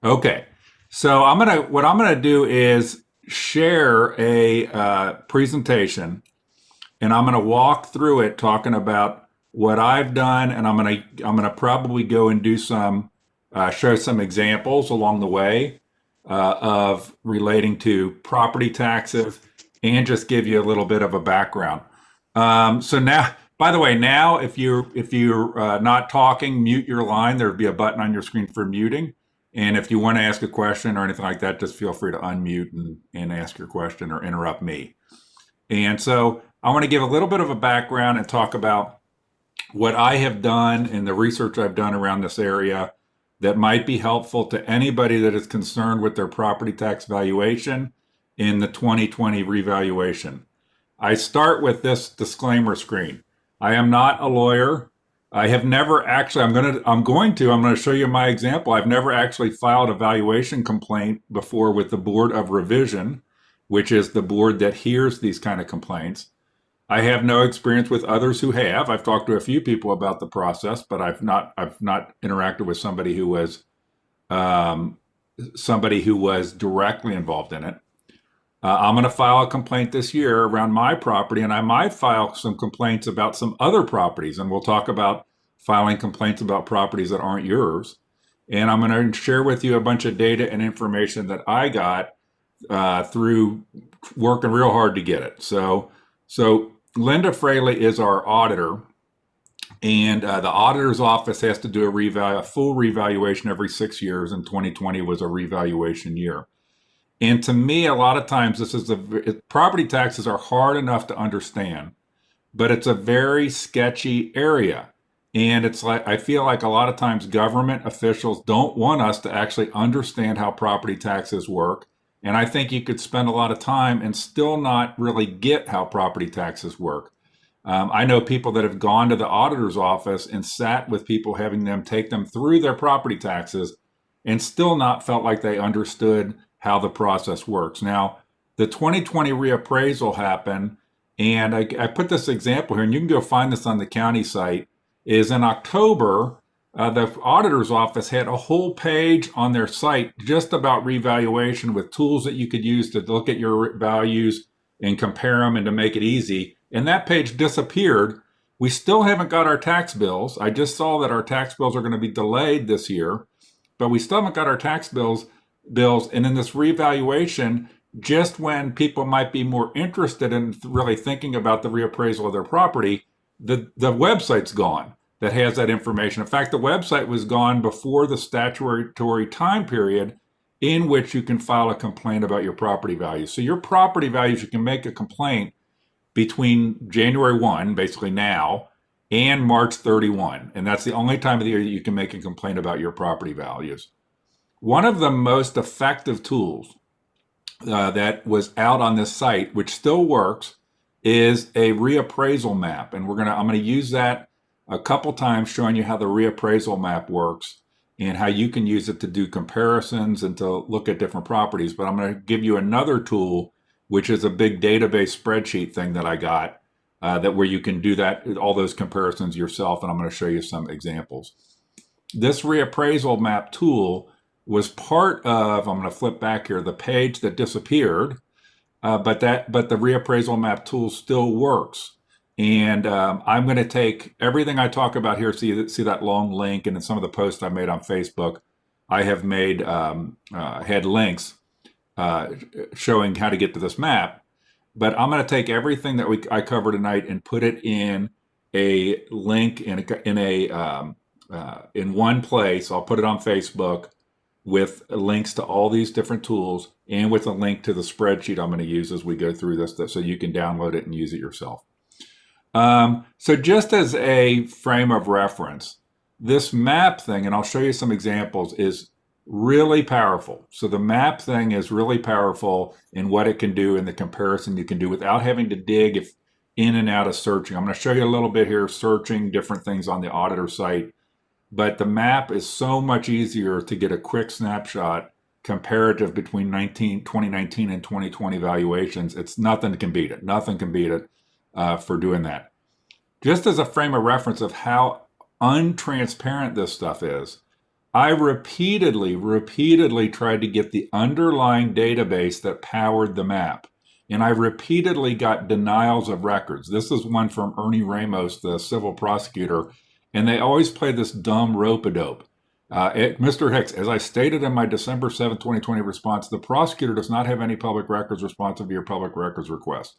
Okay. So what I'm gonna do is share a presentation, and I'm gonna walk through it, talking about what I've done, and I'm gonna probably go and do some show some examples along the way of relating to property taxes, and just give you a little bit of a background. So now, by the way, now if you're not talking, mute your line. There'd be a button on your screen for muting. And if you want to ask a question or anything like that, just feel free to unmute and ask your question or interrupt me. And so I want to give a little bit of a background and talk about what I have done and the research I've done around this area that might be helpful to anybody that is concerned with their property tax valuation in the 2020 revaluation. I start with this disclaimer screen. I am not a lawyer. I have never actually, I'm going to show you my example. I've never actually filed a valuation complaint before with the Board of Revision, which is the board that hears these kind of complaints. I have no experience with others who have. I've talked to a few people about the process, but I've not interacted with um, somebody who was directly involved in it. I'm going to file a complaint this year around my property, and I might file some complaints about some other properties, and we'll talk about filing complaints about properties that aren't yours. And I'm going to share with you a bunch of data and information that I got through working real hard to get it. So Linda Fraley is our auditor, and the auditor's office has to do a full revaluation every 6 years, and 2020 was a revaluation year. And to me, a lot of times, property taxes are hard enough to understand, but it's a very sketchy area. And it's like, I feel like a lot of times government officials don't want us to actually understand how property taxes work. And I think you could spend a lot of time and still not really get how property taxes work. I know people that have gone to the auditor's office and sat with people, having them take them through their property taxes, and still not felt like they understood how the process works. Now, the 2020 reappraisal happened, and I put this example here, and you can go find this on the county site, is in October. The auditor's office had a whole page on their site just about revaluation, with tools that you could use to look at your values and compare them and to make it easy. And that page disappeared. We still haven't got our tax bills. I just saw that our tax bills are going to be delayed this year, but we still haven't got our tax bills. And in this revaluation, just when people might be more interested in really thinking about the reappraisal of their property, the website's gone that has that information. In fact, the website was gone before the statutory time period in which you can file a complaint about your property value. So your property values, you can make a complaint between January 1, basically now, and March 31. And that's the only time of the year that you can make a complaint about your property values. One of the most effective tools that was out on this site, which still works, is a reappraisal map. And I'm going to use that a couple times, showing you how the reappraisal map works and how you can use it to do comparisons and to look at different properties. But I'm going to give you another tool, which is a big database spreadsheet thing that I got, that where you can do all those comparisons yourself. And I'm going to show you some examples. This reappraisal map tool was part of, I'm going to flip back here, the page that disappeared, but the reappraisal map tool still works. And I'm going to take everything I talk about here. See that long link, and in some of the posts I made on Facebook, I have made had links showing how to get to this map. But I'm going to take everything that I cover tonight and put it in a link in one place. I'll put it on Facebook with links to all these different tools, and with a link to the spreadsheet I'm going to use as we go through this, so you can download it and use it yourself. So just as a frame of reference, this map thing, and I'll show you some examples, is really powerful. So the map thing is really powerful in what it can do and the comparison you can do without having to dig in and out of searching. I'm going to show you a little bit here, searching different things on the auditor site. But the map is so much easier to get a quick snapshot comparative between 2019 and 2020 valuations. It's nothing can beat it. Nothing can beat it for doing that. Just as a frame of reference of how untransparent this stuff is, I repeatedly tried to get the underlying database that powered the map. And I repeatedly got denials of records. This is one from Ernie Ramos, the civil prosecutor, and they always play this dumb rope-a-dope. Mr. Hicks, as I stated in my December 7th, 2020 response, the prosecutor does not have any public records responsive to your public records request.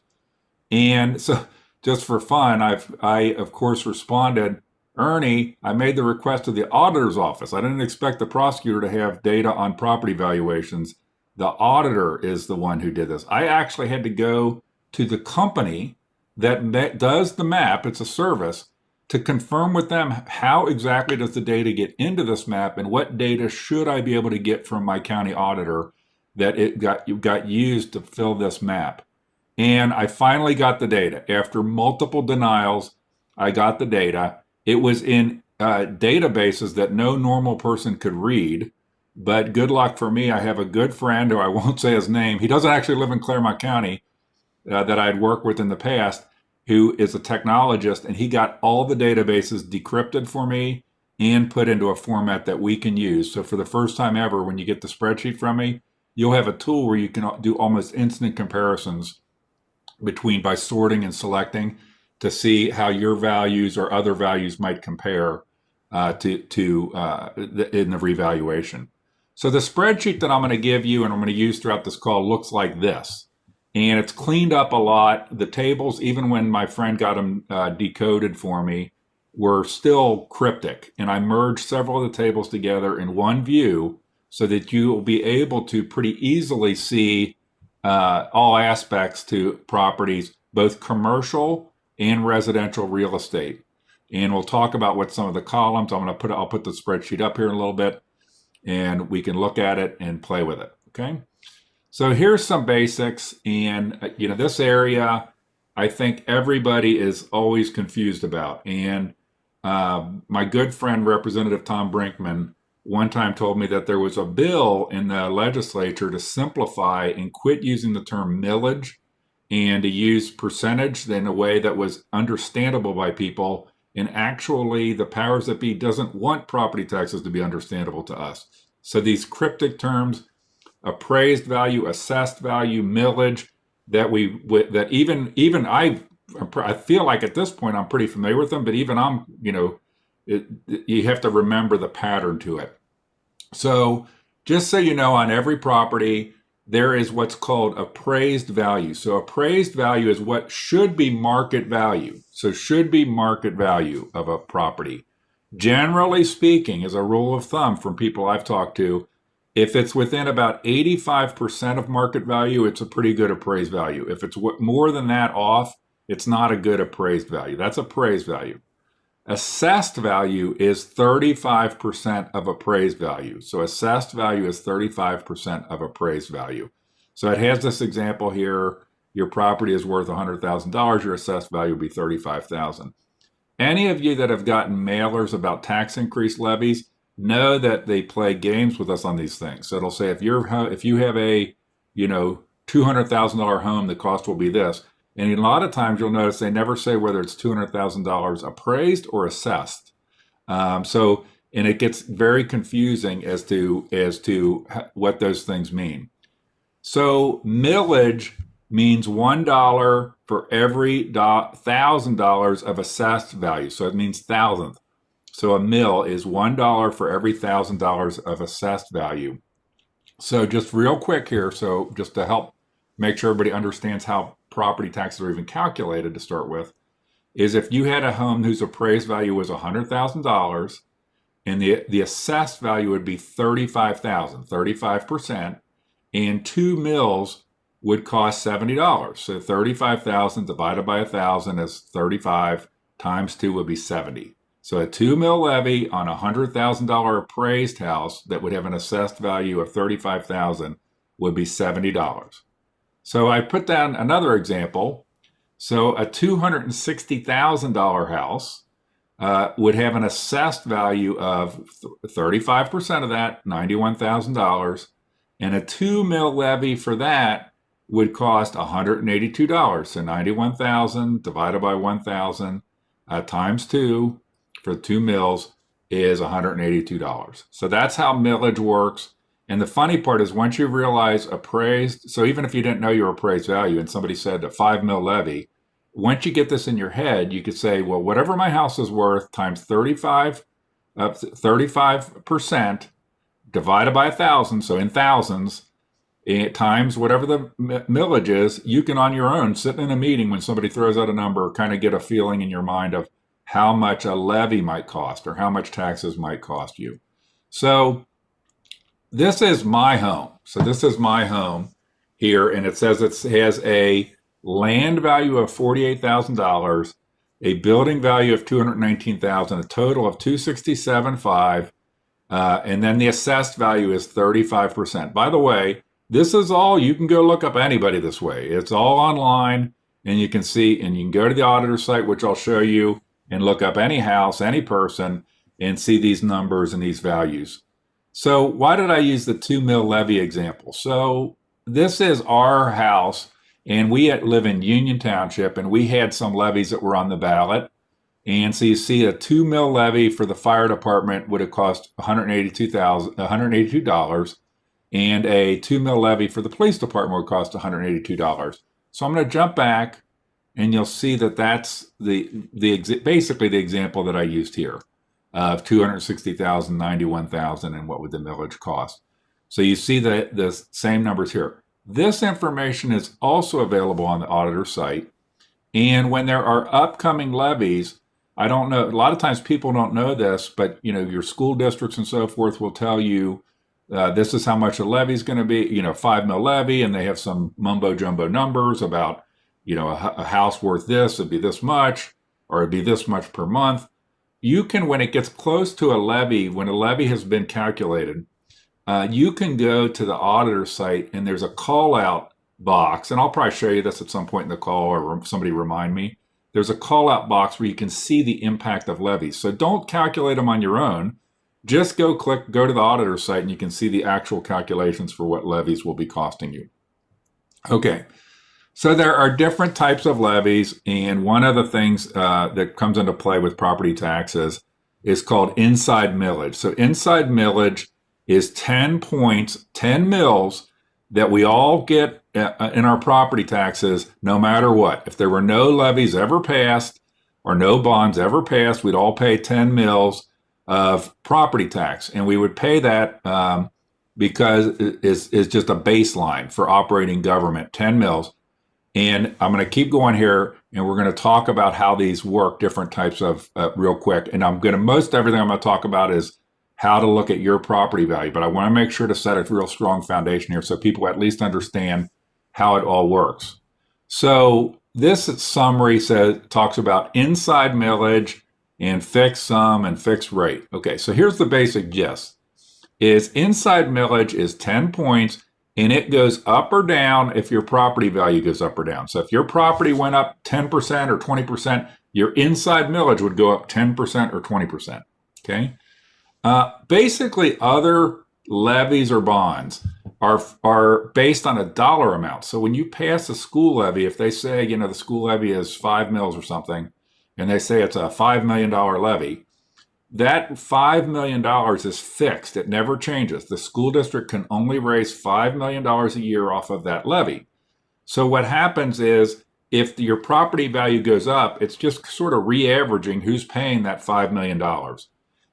And so, just for fun, I of course responded, Ernie, I made the request to the auditor's office. I didn't expect the prosecutor to have data on property valuations. The auditor is the one who did this. I actually had to go to the company that does the map, it's a service, to confirm with them how exactly does the data get into this map and what data should I be able to get from my county auditor that it got used to fill this map. And I finally got the data. After multiple denials, I got the data. It was in databases that no normal person could read. But good luck for me. I have a good friend who I won't say his name. He doesn't actually live in Clermont County that I'd worked with in the past, who is a technologist, and he got all the databases decrypted for me and put into a format that we can use. So for the first time ever, when you get the spreadsheet from me, you'll have a tool where you can do almost instant comparisons by sorting and selecting to see how your values or other values might compare in the revaluation. So the spreadsheet that I'm going to give you and I'm going to use throughout this call looks like this. And it's cleaned up a lot. The tables, even when my friend got them decoded for me, were still cryptic. And I merged several of the tables together in one view so that you will be able to pretty easily see all aspects to properties, both commercial and residential real estate. And we'll talk about what some of the columns, I'll put the spreadsheet up here in a little bit, and we can look at it and play with it, okay? So here's some basics, and this area I think everybody is always confused about. And my good friend Representative Tom Brinkman one time told me that there was a bill in the legislature to simplify and quit using the term millage and to use percentage in a way that was understandable by people. And actually, the powers that be doesn't want property taxes to be understandable to us. So these cryptic terms, appraised value, assessed value, millage, that even I feel like at this point I'm pretty familiar with them, but even you have to remember the pattern to it. So just so you know, on every property, there is what's called appraised value. So appraised value is what should be market value. So should be market value of a property. Generally speaking, as a rule of thumb from people I've talked to, if it's within about 85% of market value, it's a pretty good appraised value. If it's more than that off, it's not a good appraised value. That's appraised value. Assessed value is 35% of appraised value. So assessed value is 35% of appraised value. So it has this example here. Your property is worth $100,000. Your assessed value would be $35,000. Any of you that have gotten mailers about tax increase levies know that they play games with us on these things. So it'll say if you have a $200,000 home, the cost will be this. And a lot of times you'll notice they never say whether it's $200,000 appraised or assessed. And it gets very confusing as to what those things mean. So millage means $1 for every $1,000 of assessed value. So it means thousandth. So a mill is $1 for every $1,000 of assessed value. So just real quick here, so just to help make sure everybody understands how property taxes are even calculated to start with, is if you had a home whose appraised value was $100,000 and the assessed value would be $35,000, 35%, and 2 mills would cost $70. So 35,000 divided by 1,000 is 35 times 2 would be 70. So a 2 mil levy on a $100,000 appraised house that would have an assessed value of $35,000 would be $70. So I put down another example. So a $260,000 house would have an assessed value of 35% of that, $91,000, and a 2 mil levy for that would cost $182. So 91,000 divided by 1,000 times 2 for 2 mills is $182. So that's how millage works. And the funny part is once you realize appraised, so even if you didn't know your appraised value and somebody said a 5 mil levy, once you get this in your head, you could say, well, whatever my house is worth times 35% divided by 1,000, so in thousands, times whatever the millage is, you can on your own, sitting in a meeting when somebody throws out a number, kind of get a feeling in your mind of how much a levy might cost or how much taxes might cost you. So this is my home. So this is my home here, and it says it has a land value of $48,000, a building value of $219,000, a total of $267,500, and then the assessed value is 35%. By the way, this is all, you can go look up anybody this way. It's all online, and you can see, and you can go to the auditor site, which I'll show you, and look up any house, any person, and see these numbers and these values. So why did I use the 2 mil levy example? So this is our house, and we live in Union Township, and we had some levies that were on the ballot. And so you see a 2 mil levy for the fire department would have cost $182, and a 2 mil levy for the police department would cost $182. So I'm going to jump back, and you'll see that that's basically the example that I used here of $260,000, $91,000, and what would the millage cost. So you see the same numbers here. This information is also available on the auditor site. And when there are upcoming levies, I don't know, a lot of times people don't know this, but your school districts and so forth will tell you this is how much a levy is going to be, 5 mil levy, and they have some mumbo jumbo numbers about, a house worth this, it'd be this much, or it'd be this much per month. You can, when it gets close to a levy, when a levy has been calculated, you can go to the auditor site, and there's a call out box, and I'll probably show you this at some point in the call, or somebody remind me. There's a call out box where you can see the impact of levies. So don't calculate them on your own. Just go to the auditor site, and you can see the actual calculations for what levies will be costing you. Okay, so there are different types of levies, and one of the things that comes into play with property taxes is called inside millage. So inside millage is 10 points, 10 mils that we all get in our property taxes no matter what. If there were no levies ever passed or no bonds ever passed, we'd all pay 10 mils of property tax. And we would pay that because it's just a baseline for operating government, 10 mils. And I'm going to keep going here, and we're going to talk about how these work, different types of real quick. And most everything I'm going to talk about is how to look at your property value. But I want to make sure to set a real strong foundation here so people at least understand how it all works. So this summary talks about inside millage and fixed sum and fixed rate. Okay, so here's the basic gist. Inside millage is 10 points, and it goes up or down if your property value goes up or down. So if your property went up 10% or 20%, your inside millage would go up 10% or 20%. Okay. Basically, other levies or bonds are based on a dollar amount. So when you pass a school levy, if they say, the school levy is 5 mils or something, and they say it's a $5 million levy, that $5 million is fixed. It never changes. The school district can only raise $5 million a year off of that levy. So what happens is if your property value goes up, it's just sort of re-averaging who's paying that $5 million.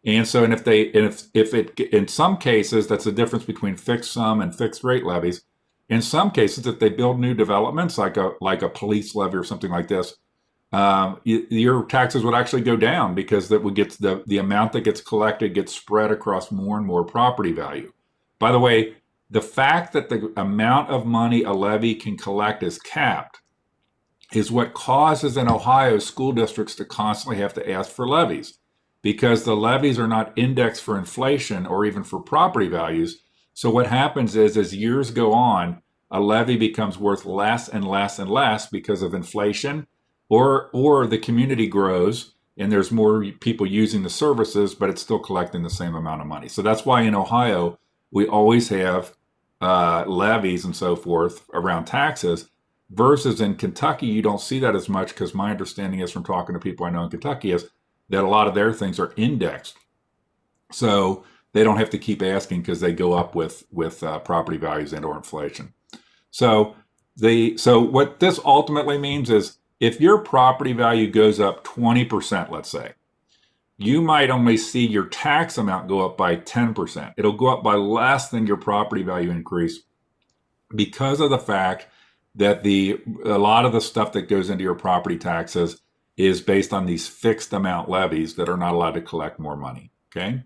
And so, if in some cases, that's the difference between fixed sum and fixed rate levies. In some cases, if they build new developments, like a police levy or something like this, your taxes would actually go down because that would get the amount that gets collected gets spread across more and more property value. By the way, the fact that the amount of money a levy can collect is capped is what causes in Ohio school districts to constantly have to ask for levies, because the levies are not indexed for inflation or even for property values. So what happens is, as years go on, a levy becomes worth less and less and less because of inflation, or the community grows and there's more people using the services, but it's still collecting the same amount of money. So that's why in Ohio, we always have levies and so forth around taxes, versus in Kentucky, you don't see that as much, because my understanding is from talking to people I know in Kentucky is that a lot of their things are indexed So they don't have to keep asking because they go up with property values and or inflation. So what this ultimately means is if your property value goes up 20%, let's say, you might only see your tax amount go up by 10%. It'll go up by less than your property value increase because of the fact that a lot of the stuff that goes into your property taxes is based on these fixed amount levies that are not allowed to collect more money. Okay,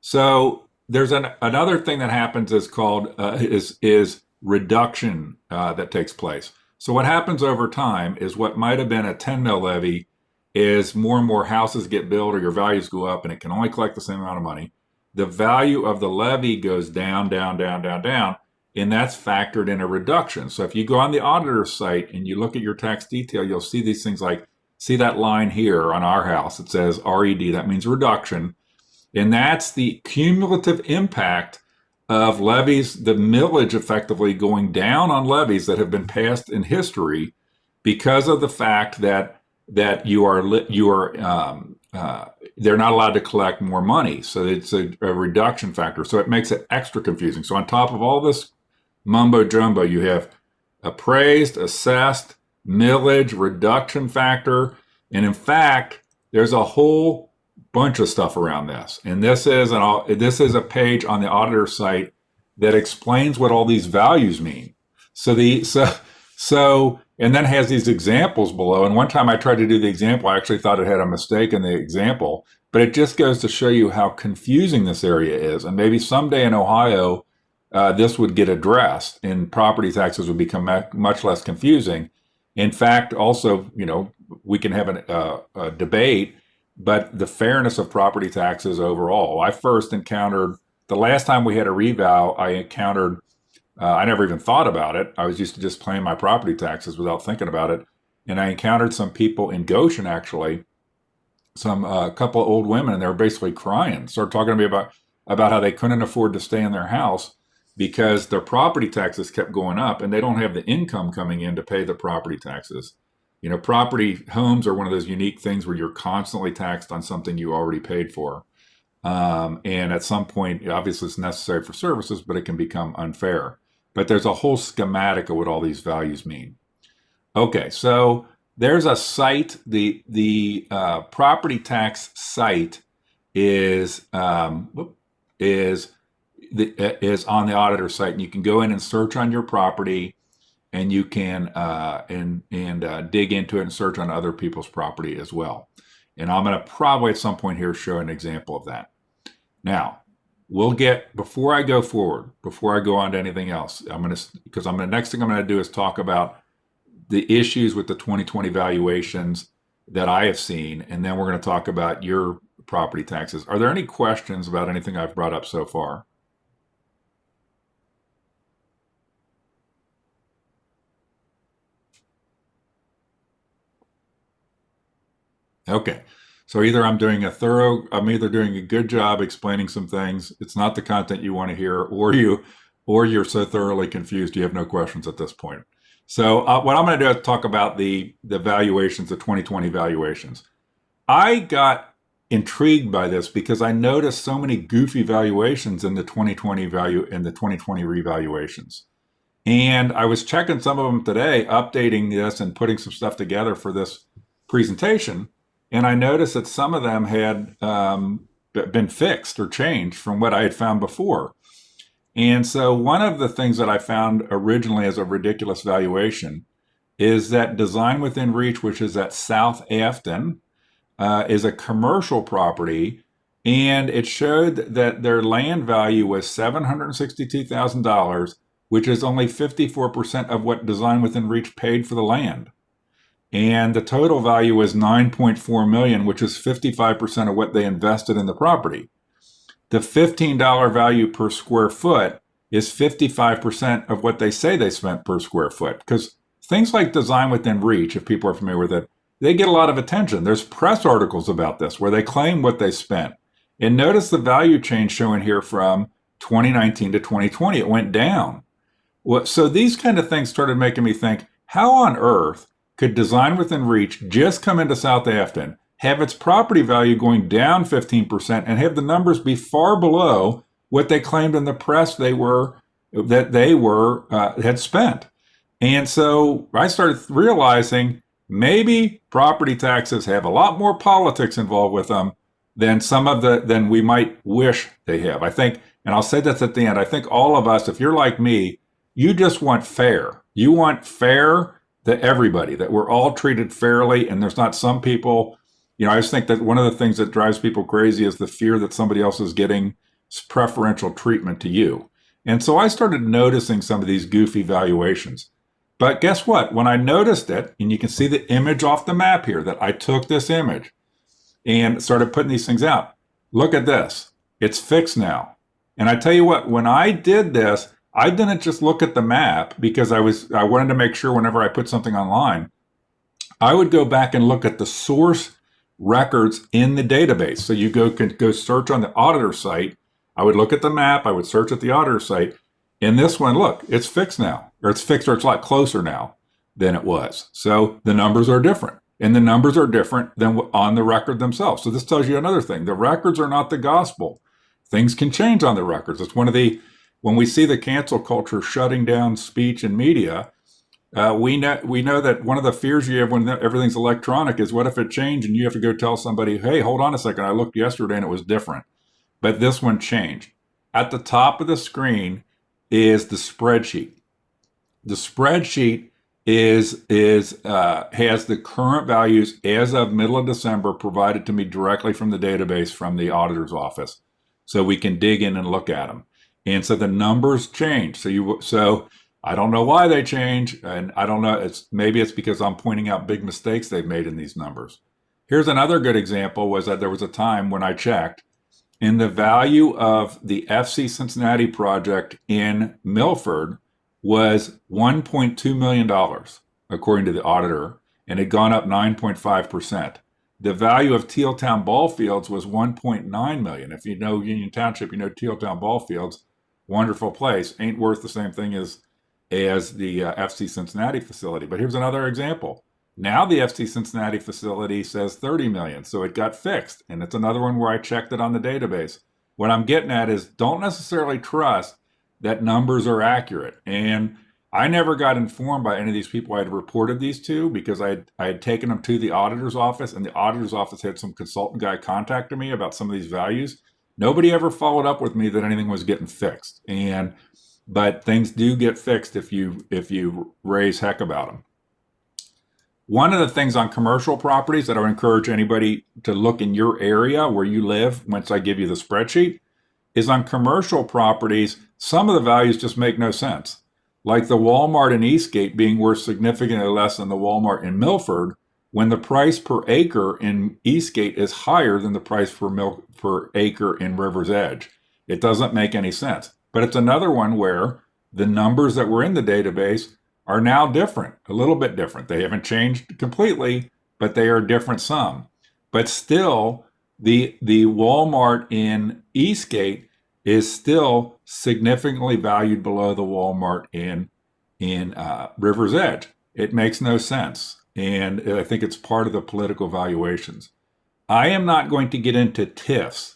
so there's another thing that happens is called is reduction that takes place. So what happens over time is what might have been a 10 mil levy is more and more houses get built or your values go up and it can only collect the same amount of money. The value of the levy goes down, down, down, down, down, and that's factored in a reduction. So if you go on the auditor's site and you look at your tax detail, you'll see these things like, see that line here on our house, it says RED, that means reduction. And that's the cumulative impact of levies, the millage effectively going down on levies that have been passed in history because of the fact that they're not allowed to collect more money. So it's a reduction factor. So it makes it extra confusing. So on top of all this mumbo jumbo, you have appraised, assessed, millage, reduction factor. And in fact, there's a whole bunch of stuff around this. And this is a page on the auditor site that explains what all these values mean. And then has these examples below. And one time I tried to do the example, I actually thought it had a mistake in the example, but it just goes to show you how confusing this area is. And maybe someday in Ohio, this would get addressed and property taxes would become much less confusing. In fact, also, we can have a debate, but the fairness of property taxes overall. I first encountered, the last time we had a reval, I never even thought about it. I was used to just paying my property taxes without thinking about it. And I encountered some people in Goshen, actually, a couple of old women, and they were basically crying, started talking to me about how they couldn't afford to stay in their house because their property taxes kept going up and they don't have the income coming in to pay the property taxes. Property homes are one of those unique things where you're constantly taxed on something you already paid for. And at some point, obviously it's necessary for services, but it can become unfair. But there's a whole schematic of what all these values mean. Okay, so there's a site. The property tax site is on the auditor site, and you can go in and search on your property, and you can dig into it and search on other people's property as well. And I'm going to probably at some point here show an example of that. Now, before I go forward, before I go on to anything else, the next thing I'm going to do is talk about the issues with the 2020 valuations that I have seen, and then we're going to talk about your property taxes. Are there any questions about anything I've brought up so far? Okay. So either I'm doing a good job explaining some things. It's not the content you want to hear, or you're so thoroughly confused you have no questions at this point. So what I'm going to do is talk about the valuations, the 2020 valuations. I got intrigued by this because I noticed so many goofy valuations in the 2020 revaluations. And I was checking some of them today, updating this and putting some stuff together for this presentation. And I noticed that some of them had been fixed or changed from what I had found before. And so one of the things that I found originally as a ridiculous valuation is that Design Within Reach, which is at South Afton, is a commercial property. And it showed that their land value was $762,000, which is only 54% of what Design Within Reach paid for the land. And the total value was $9.4 million, which is 55% of what they invested in the property. The $15 value per square foot is 55% of what they say they spent per square foot. Because things like Design Within Reach, if people are familiar with it, they get a lot of attention. There's press articles about this where they claim what they spent. And notice the value change showing here from 2019 to 2020. It went down. So these kind of things started making me think, how on earth could Design Within Reach just come into South Afton, have its property value going down 15% and have the numbers be far below what they claimed in the press they had spent. And so I started realizing maybe property taxes have a lot more politics involved with them than we might wish they have. I think, and I'll say this at the end, I think all of us, if you're like me, you just want fair. You want fair to everybody, that we're all treated fairly, and there's not some people, I just think that one of the things that drives people crazy is the fear that somebody else is getting preferential treatment to you. And so I started noticing some of these goofy valuations. But guess what? When I noticed it, and you can see the image off the map here, that I took this image and started putting these things out. Look at this. It's fixed now. And I tell you what, when I did this, I didn't just look at the map because I wanted to make sure whenever I put something online, I would go back and look at the source records in the database. So you can go search on the auditor site. I would look at the map. I would search at the auditor site. In this one, look, it's fixed now, or it's fixed, or it's a lot closer now than it was. So the numbers are different, and the numbers are different than on the record themselves. So this tells you another thing. The records are not the gospel. Things can change on the records. It's when we see the cancel culture shutting down speech and media, we know that one of the fears you have when everything's electronic is, what if it changed and you have to go tell somebody, hey, hold on a second, I looked yesterday and it was different. But this one changed. At the top of the screen is the spreadsheet. The spreadsheet has the current values as of middle of December provided to me directly from the database from the auditor's office, so we can dig in and look at them. And so the numbers change. So I don't know why they change, and I don't know. Maybe it's because I'm pointing out big mistakes they've made in these numbers. Here's another good example: was that there was a time when I checked, and the value of the FC Cincinnati project in Milford was $1.2 million, according to the auditor, and had gone up 9.5%. The value of Tealtown ball fields was $1.9 million. If you know Union Township, you know Tealtown ball fields, wonderful place, ain't worth the same thing as the FC Cincinnati facility. But here's another example. Now the FC Cincinnati facility says $30 million, so it got fixed. And it's another one where I checked it on the database. What I'm getting at is, don't necessarily trust that numbers are accurate. And I never got informed by any of these people I had reported these to, because I had taken them to the auditor's office, and the auditor's office had some consultant guy contacting me about some of these values. Nobody ever followed up with me that anything was getting fixed. But things do get fixed if you raise heck about them. One of the things on commercial properties that I would encourage anybody to look in your area where you live, once I give you the spreadsheet, is on commercial properties, some of the values just make no sense. Like the Walmart in Eastgate being worth significantly less than the Walmart in Milford, when the price per acre in Eastgate is higher than the price per acre in River's Edge. It doesn't make any sense. But it's another one where the numbers that were in the database are now different, a little bit different. They haven't changed completely, but they are different some. But still, the Walmart in Eastgate is still significantly valued below the Walmart in River's Edge. It makes no sense. And I think it's part of the political valuations. I am not going to get into TIFs.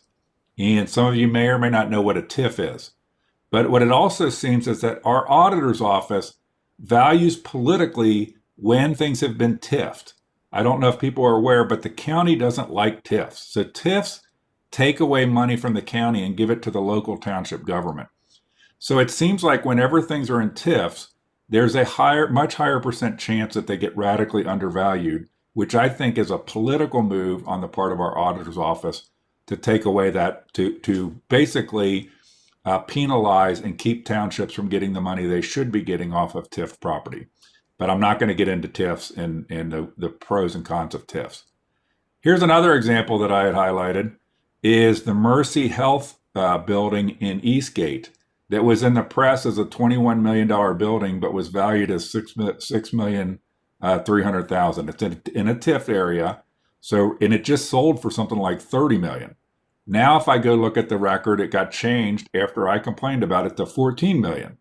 And some of you may or may not know what a TIF is. But what it also seems is that our auditor's office values politically when things have been TIFed. I don't know if people are aware, but the county doesn't like TIFs. So TIFs take away money from the county and give it to the local township government. So it seems like whenever things are in TIFs, there's a much higher percent chance that they get radically undervalued, which I think is a political move on the part of our auditor's office to take away that, to basically penalize and keep townships from getting the money they should be getting off of TIF property. But I'm not going to get into TIFs and the pros and cons of TIFs. Here's another example that I had highlighted, is the Mercy Health building in Eastgate that was in the press as a $21 million building, but was valued as $6,300,000. It's in a TIF area, and it just sold for something like $30 million. Now, if I go look at the record, it got changed after I complained about it to $14 million.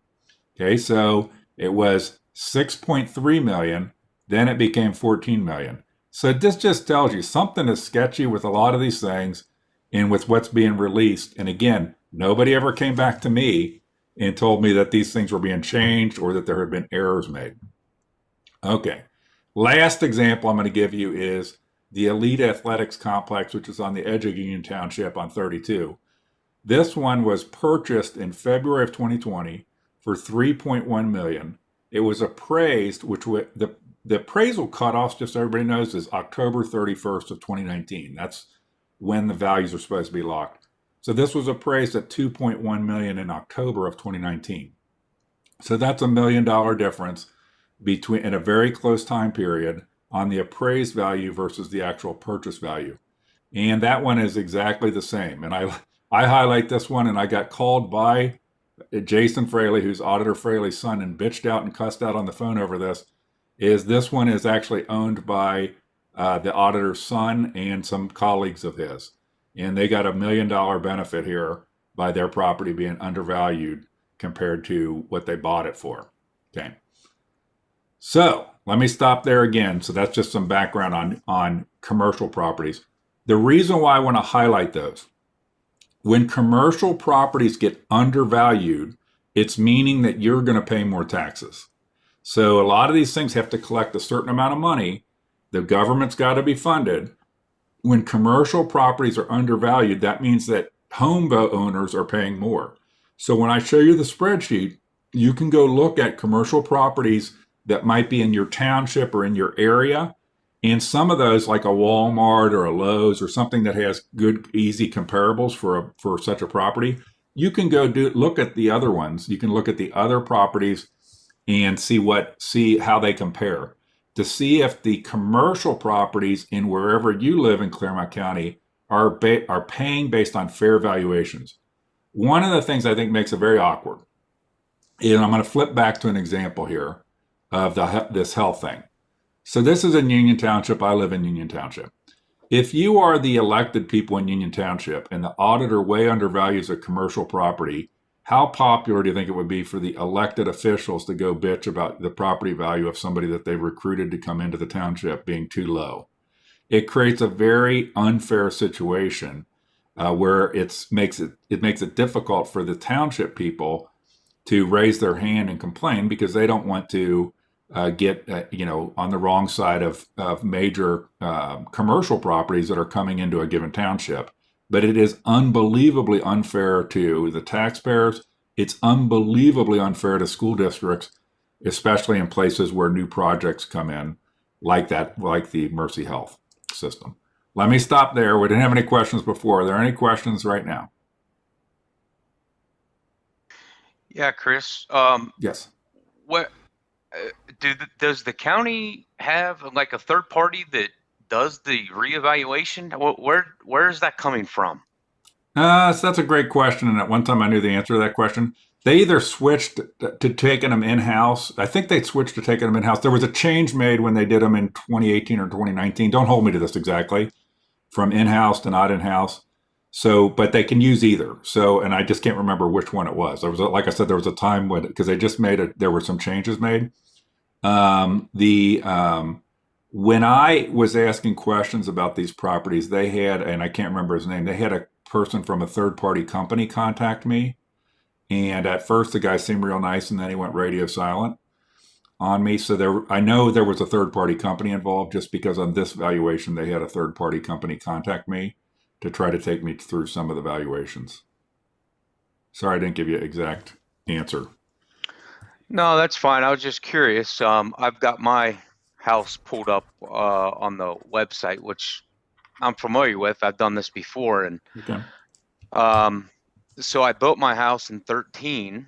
Okay, so it was $6.3 million, then it became $14 million. So this just tells you something is sketchy with a lot of these things and with what's being released. And again, nobody ever came back to me and told me that these things were being changed or that there had been errors made. Okay. Last example I'm going to give you is the Elite Athletics Complex, which is on the edge of Union Township on 32. This one was purchased in February of 2020 for $3.1 million. It was appraised, the appraisal cutoff, just so everybody knows, is October 31st of 2019. That's when the values are supposed to be locked. So this was appraised at $2.1 million in October of 2019. So that's $1 million difference between in a very close time period on the appraised value versus the actual purchase value. And that one is exactly the same. And I highlight this one, and I got called by Jason Fraley, who's Auditor Fraley's son, and bitched out and cussed out on the phone over this. This one is actually owned by the auditor's son and some colleagues of his. And they got $1 million benefit here by their property being undervalued compared to what they bought it for. Okay. So let me stop there again. So that's just some background on commercial properties. The reason why I want to highlight those, when commercial properties get undervalued, it's meaning that you're going to pay more taxes. So a lot of these things have to collect a certain amount of money. The government's got to be funded. When commercial properties are undervalued, that means that home owners are paying more. So when I show you the spreadsheet, you can go look at commercial properties that might be in your township or in your area. And some of those, like a Walmart or a Lowe's or something that has good, easy comparables for such a property, you can go look at the other ones. You can look at the other properties and see how they compare to see if the commercial properties in wherever you live in Clermont County are paying based on fair valuations. One of the things I think makes it very awkward, and I'm going to flip back to an example here of this health thing. So this is in Union Township. I live in Union Township. If you are the elected people in Union Township and the auditor way undervalues a commercial property, how popular do you think it would be for the elected officials to go bitch about the property value of somebody that they've recruited to come into the township being too low? It creates a very unfair situation where it makes it difficult for the township people to raise their hand and complain because they don't want to get on the wrong side of major commercial properties that are coming into a given township. But it is unbelievably unfair to the taxpayers. It's unbelievably unfair to school districts, especially in places where new projects come in, like the Mercy Health system. Let me stop there. We didn't have any questions before. Are there any questions right now? Yeah, Chris. Yes. What does the county have like a third party that does the reevaluation? Where is that coming from? So that's a great question. And at one time I knew the answer to that question. They either switched to taking them in-house. I think they switched to taking them in-house. There was a change made when they did them in 2018 or 2019. Don't hold me to this exactly, from in-house to not in-house. So, but they can use either. So, and I just can't remember which one it was. There was, like I said, there was a time when, because they just there were some changes made. When I was asking questions about these properties, they had, and I can't remember his name, they had a person from a third-party company contact me. And at first, the guy seemed real nice, and then he went radio silent on me. So I know there was a third-party company involved, just because on this valuation, they had a third-party company contact me to try to take me through some of the valuations. Sorry, I didn't give you an exact answer. No, that's fine. I was just curious. I've got my house pulled up on the website, which I'm familiar with. I've done this before, and Okay. So I built my house in 2013,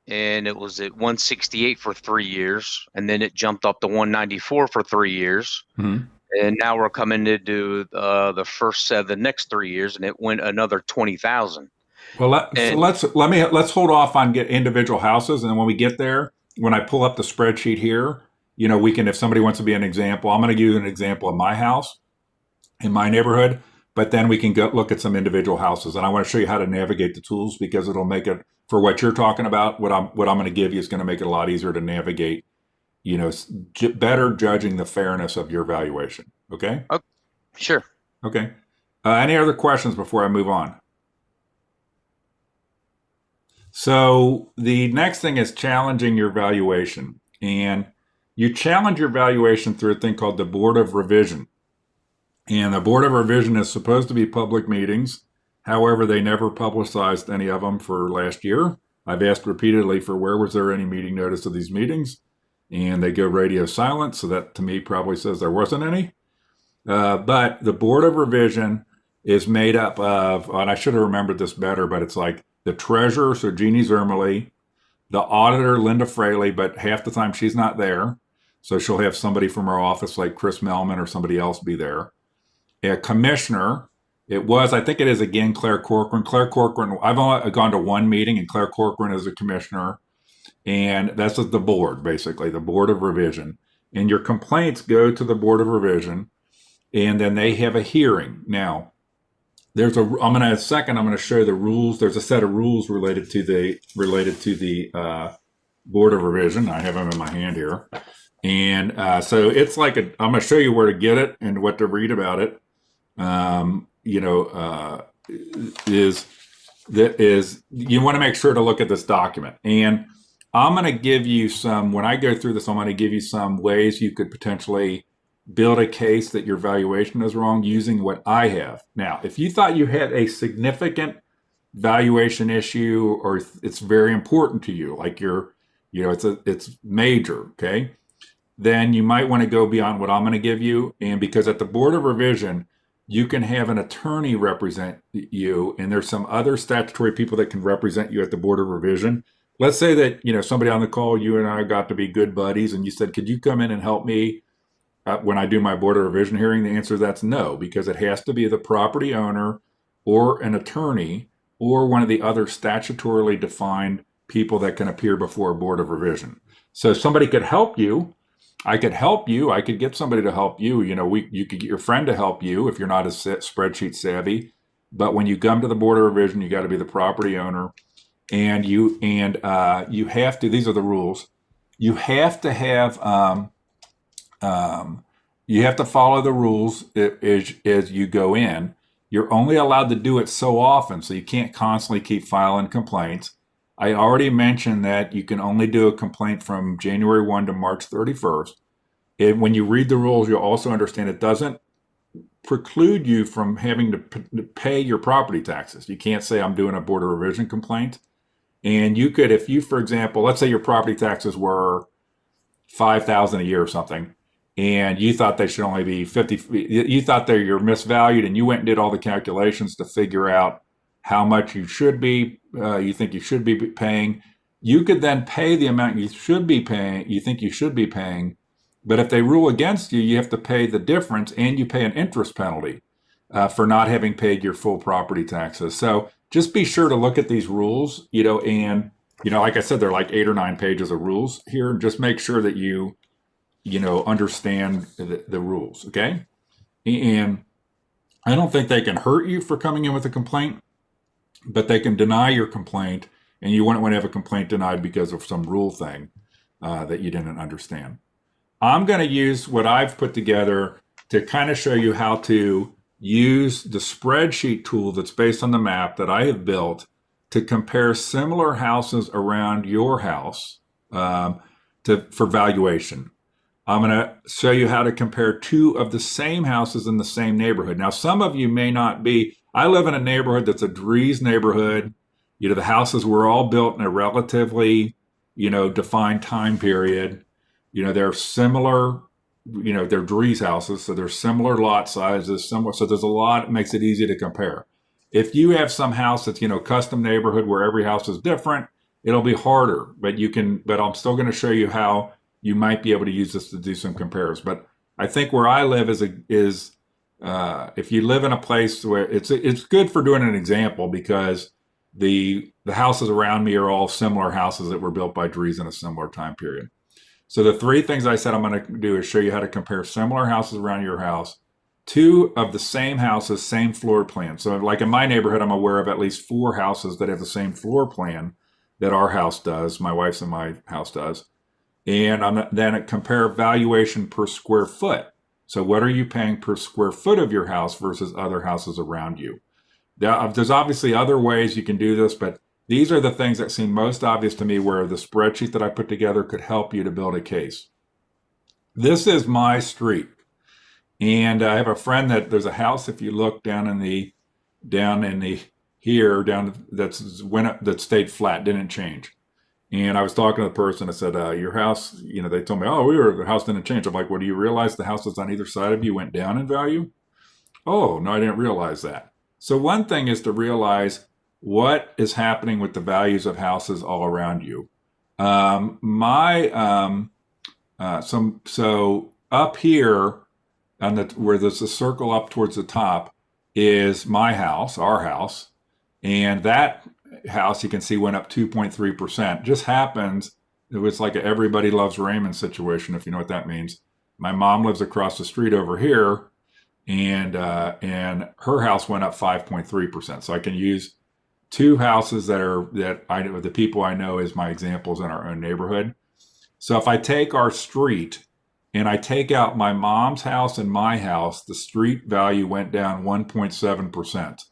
and it was at 168 for 3 years, and then it jumped up to 194 for 3 years, Mm-hmm. and now we're coming to do the first set of the next 3 years, and it went another 20,000. Well, let's hold off on get individual houses, and then when we get there, when I pull up the spreadsheet here, we can, if somebody wants to be an example, I'm going to give you an example of my house in my neighborhood, but then we can go look at some individual houses, and I want to show you how to navigate the tools, because it'll make it, for what you're talking about, what I'm going to give you is going to make it a lot easier to navigate better judging the fairness of your valuation. Okay. Oh, sure. Okay. Any other questions before I move on? So the next thing is challenging your valuation. And you challenge your valuation through a thing called the Board of Revision. And the Board of Revision is supposed to be public meetings. However, they never publicized any of them for last year. I've asked repeatedly for where was there any meeting notice of these meetings, and they go radio silent. So that to me probably says there wasn't any. But the Board of Revision is made up of, and I should have remembered this better, but it's like the treasurer, so Jeannie Zermely, the auditor, Linda Fraley, but half the time she's not there. So she'll have somebody from our office like Chris Melman or somebody else be there. A commissioner, I think it is again, Claire Corcoran. Claire Corcoran, I've only gone to one meeting, and Claire Corcoran is a commissioner. And that's the board, basically, the Board of Revision. And your complaints go to the Board of Revision, and then they have a hearing. Now, I'm going to show you the rules. There's a set of rules related to the Board of Revision. I have them in my hand here. And so it's like I'm going to show you where to get it and what to read about it. Is you want to make sure to look at this document. And I'm going to give you when I go through this, I'm going to give you some ways you could potentially build a case that your valuation is wrong using what I have. Now, if you thought you had a significant valuation issue, or it's very important to you, like it's major, okay, then you might want to go beyond what I'm going to give you. And because at the Board of Revision, you can have an attorney represent you, and there's some other statutory people that can represent you at the Board of Revision. Let's say that, somebody on the call, you and I got to be good buddies, and you said, could you come in and help me when I do my Board of Revision hearing? The answer is that's no, because it has to be the property owner or an attorney or one of the other statutorily defined people that can appear before a Board of Revision. So somebody could help you. I could help you. I could get somebody to help you. You could get your friend to help you if you're not as spreadsheet savvy. But when you come to the Board of Revision, you got to be the property owner, and you have to. These are the rules. You have to have. You have to follow the rules as you go in. You're only allowed to do it so often, so you can't constantly keep filing complaints. I already mentioned that you can only do a complaint from January 1 to March 31st. And when you read the rules, you'll also understand it doesn't preclude you from having to pay your property taxes. You can't say I'm doing a Board of Revision complaint. And you could, if you, for example, let's say your property taxes were $5,000 a year or something, and you thought they should only be 50, you thought you're misvalued, and you went and did all the calculations to figure out how much you should be, you think you should be paying. You could then pay the amount you should be paying, you think you should be paying. But if they rule against you, you have to pay the difference, and you pay an interest penalty for not having paid your full property taxes. So just be sure to look at these rules, and, like I said, they're like 8 or 9 pages of rules here. Just make sure that you understand the rules, okay? And I don't think they can hurt you for coming in with a complaint, but they can deny your complaint, and you wouldn't want to have a complaint denied because of some rule thing that you didn't understand. I'm going to use what I've put together to kind of show you how to use the spreadsheet tool that's based on the map that I have built to compare similar houses around your house for valuation. I'm going to show you how to compare 2 of the same houses in the same neighborhood. Now, some of you may not be. I live in a neighborhood that's a Dries neighborhood. The houses were all built in a relatively, defined time period. They're similar, they're Dries houses, so they're similar lot sizes, similar. So there's a lot, it makes it easy to compare. If you have some house that's, custom neighborhood where every house is different, it'll be harder, but I'm still going to show you how you might be able to use this to do some compares. But I think where I live is if you live in a place where it's good for doing an example, because the houses around me are all similar houses that were built by Dries in a similar time period. So the 3 things I said I'm going to do is show you how to compare similar houses around your house, 2 of the same houses, same floor plan. So like in my neighborhood, I'm aware of at least 4 houses that have the same floor plan that our house does, my wife's and my house does. And then compare valuation per square foot. So what are you paying per square foot of your house versus other houses around you? There's obviously other ways you can do this, but these are the things that seem most obvious to me where the spreadsheet that I put together could help you to build a case. This is my street. And I have a friend that there's a house, if you look down in the here down that stayed flat, didn't change. And I was talking to the person. I said, "Your house," they told me, "Oh, the house didn't change." I'm like, "Well, do you realize the houses on either side of you went down in value?" "Oh, no, I didn't realize that." So one thing is to realize what is happening with the values of houses all around you. So up here where there's a circle up towards the top is my house, our house, and that house you can see went up 2.3%. Just happens it was like a everybody loves Raymond situation, if you know what that means. My mom lives across the street over here, and her house went up 5.3%. So I can use two houses that I know the people I know as my examples in our own neighborhood. So if I take our street and I take out my mom's house and my house, the street value went down 1.7%.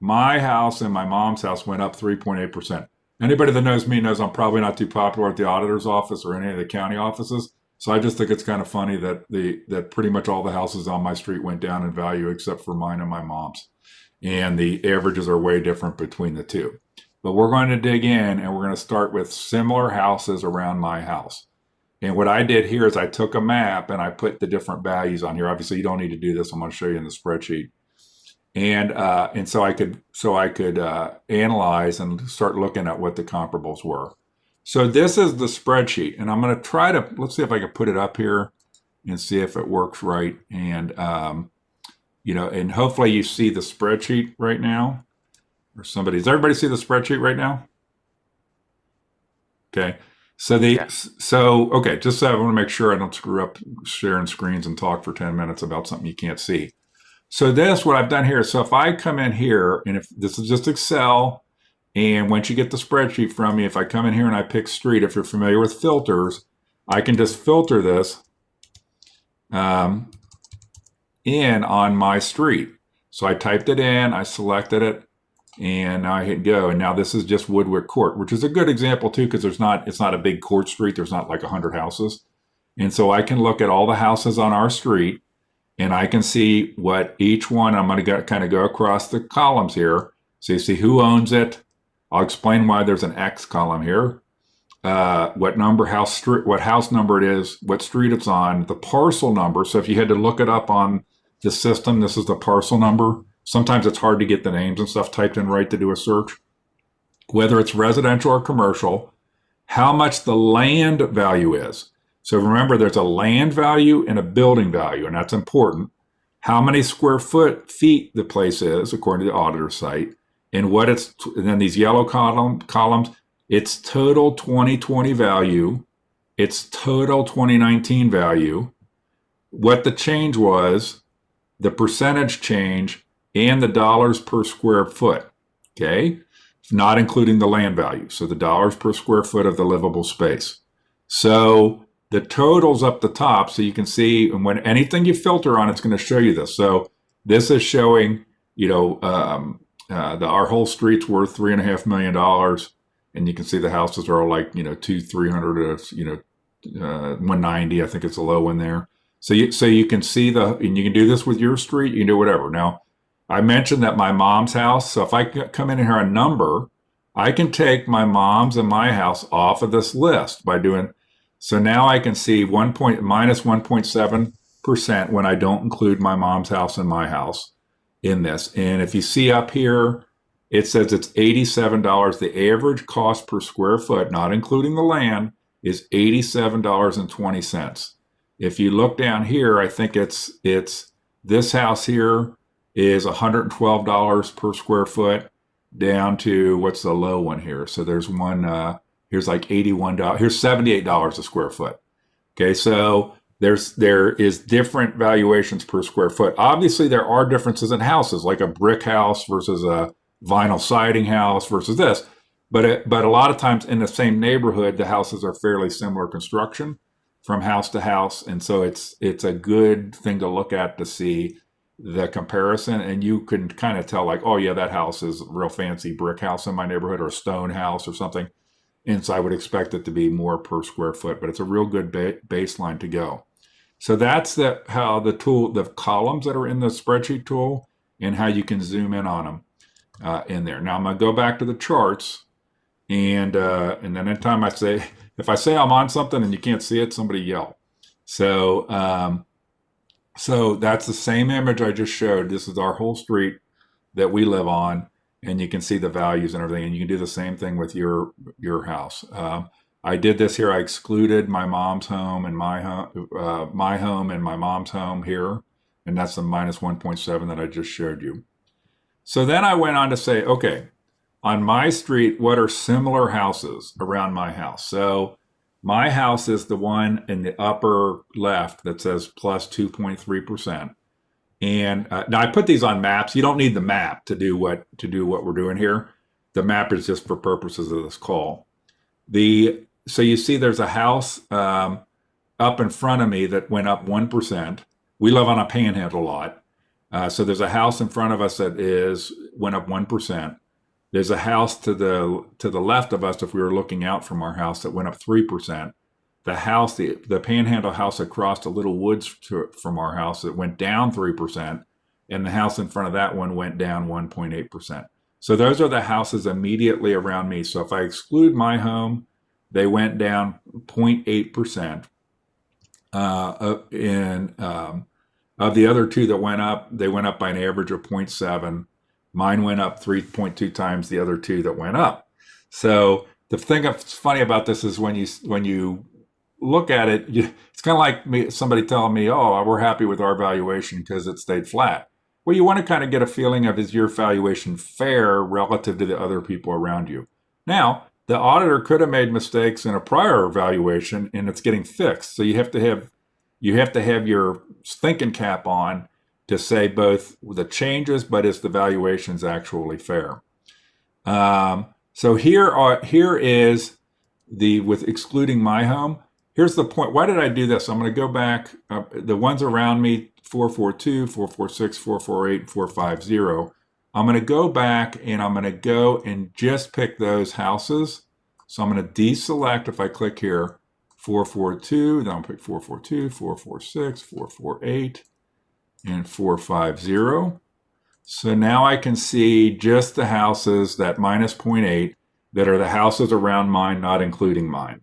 My house and my mom's house went up 3.8%. Anybody that knows me knows I'm probably not too popular at the auditor's office or any of the county offices. So I just think it's kind of funny that pretty much all the houses on my street went down in value except for mine and my mom's. And the averages are way different between the two. But we're going to dig in and we're going to start with similar houses around my house. And what I did here is I took a map and I put the different values on here. Obviously, you don't need to do this. I'm going to show you in the spreadsheet. And so I could analyze and start looking at what the comparables were. So this is the spreadsheet, and I'm going to let's see if I can put it up here and see if it works right. And and hopefully you see the spreadsheet right now. Does everybody see the spreadsheet right now? Okay. Just so I want to make sure I don't screw up sharing screens and talk for 10 minutes about something you can't see. So what I've done here, so if I come in here, and if this is just Excel, and once you get the spreadsheet from me, if I come in here and I pick street, if you're familiar with filters, I can just filter this in on my street. So I typed it in, I selected it, and now I hit go. And now this is just Woodwick Court, which is a good example too, because it's not a big court street. There's not like 100 houses. And so I can look at all the houses on our street, and I can see what each one, I'm going to kind of go across the columns here. So you see who owns it. I'll explain why there's an X column here. What house number it is, what street it's on, the parcel number. So if you had to look it up on the system, this is the parcel number. Sometimes it's hard to get the names and stuff typed in right to do a search. Whether it's residential or commercial, how much the land value is. So remember, there's a land value and a building value, and that's important. How many square feet the place is, according to the auditor site, and and then these yellow columns, it's total 2020 value, it's total 2019 value, what the change was, the percentage change, and the dollars per square foot, okay? Not including the land value, so the dollars per square foot of the livable space. So the total's up the top, so you can see, and when anything you filter on, it's going to show you this. So this is showing, our whole street's worth $3.5 million, and you can see the houses are all like, 300 to 190. I think it's a low one there. So you can see and you can do this with your street. You can do whatever. Now, I mentioned that my mom's house. So if I come in here a number, I can take my mom's and my house off of this list by doing. So now I can see minus 1.7% when I don't include my mom's house and my house in this. And if you see up here, it says it's $87. The average cost per square foot, not including the land, is $87.20. If you look down here, I think it's this house here is $112 per square foot down to what's the low one here. So there's one, here's like $81, here's $78 a square foot. Okay, so there is different valuations per square foot. Obviously, there are differences in houses, like a brick house versus a vinyl siding house versus this. but a lot of times in the same neighborhood, the houses are fairly similar construction from house to house, and so it's a good thing to look at to see the comparison, and you can kind of tell like, oh yeah, that house is a real fancy brick house in my neighborhood or a stone house or something, and so I would expect it to be more per square foot, but it's a real good baseline to go. So that's how the tool, the columns that are in the spreadsheet tool, and how you can zoom in on them in there. Now I'm going to go back to the charts, and then anytime if I say I'm on something and you can't see it, somebody yell. So so that's the same image I just showed. This is our whole street that we live on, and you can see the values and everything. And you can do the same thing with your house. I did this here. I excluded my mom's home and my home and my mom's home here, and that's the minus 1.7 that I just showed you. So then I went on to say, okay, on my street, what are similar houses around my house? So my house is the one in the upper left that says plus 2.3%. And now I put these on maps. You don't need the map to do what we're doing here. The map is just for purposes of this call. So you see there's a house up in front of me that went up 1%. We live on a panhandle lot. So there's a house in front of us that went up 1%. There's a house to the left of us, if we were looking out from our house, that went up 3%. The house, the panhandle house across the little woods from our house, that went down 3%, and the house in front of that one went down 1.8%. So those are the houses immediately around me. So if I exclude my home, they went down 0.8%. Of the other two that went up, they went up by an average of 0.7. Mine went up 3.2 times the other two that went up. So the thing that's funny about this is when you look at it, it's kind of like somebody telling me, oh, we're happy with our valuation because it stayed flat. Well, you want to kind of get a feeling of, is your valuation fair relative to the other people around you? Now, the auditor could have made mistakes in a prior valuation and it's getting fixed. So you have to have your thinking cap on to say both the changes, but is the valuations actually fair? So here is with excluding my home. Here's the point. Why did I do this? I'm going to go back. The ones around me, 442, 446, 448, 450. I'm going to go back and I'm going to go and just pick those houses. So I'm going to deselect, if I click here, 442, then I'll pick 442, 446, 448, and 450. So now I can see just the houses, that minus 0.8, that are the houses around mine, not including mine,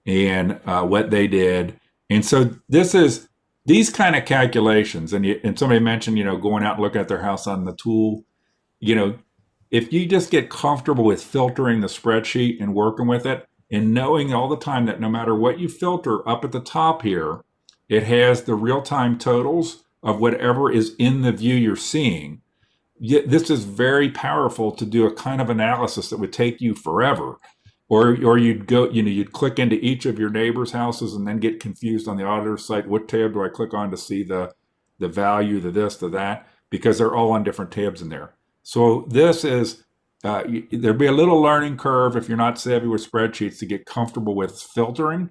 and what they did. And so these kind of calculations, and somebody mentioned, going out and looking at their house on the tool. If you just get comfortable with filtering the spreadsheet and working with it, and knowing all the time that no matter what you filter up at the top here, it has the real-time totals of whatever is in the view you're seeing. This is very powerful to do a kind of analysis that would take you forever. Or you'd go, you'd click into each of your neighbor's houses and then get confused on the auditor's site. What tab do I click on to see the value, the this, the that? Because they're all on different tabs in there. So this is, there'll be a little learning curve if you're not savvy with spreadsheets to get comfortable with filtering.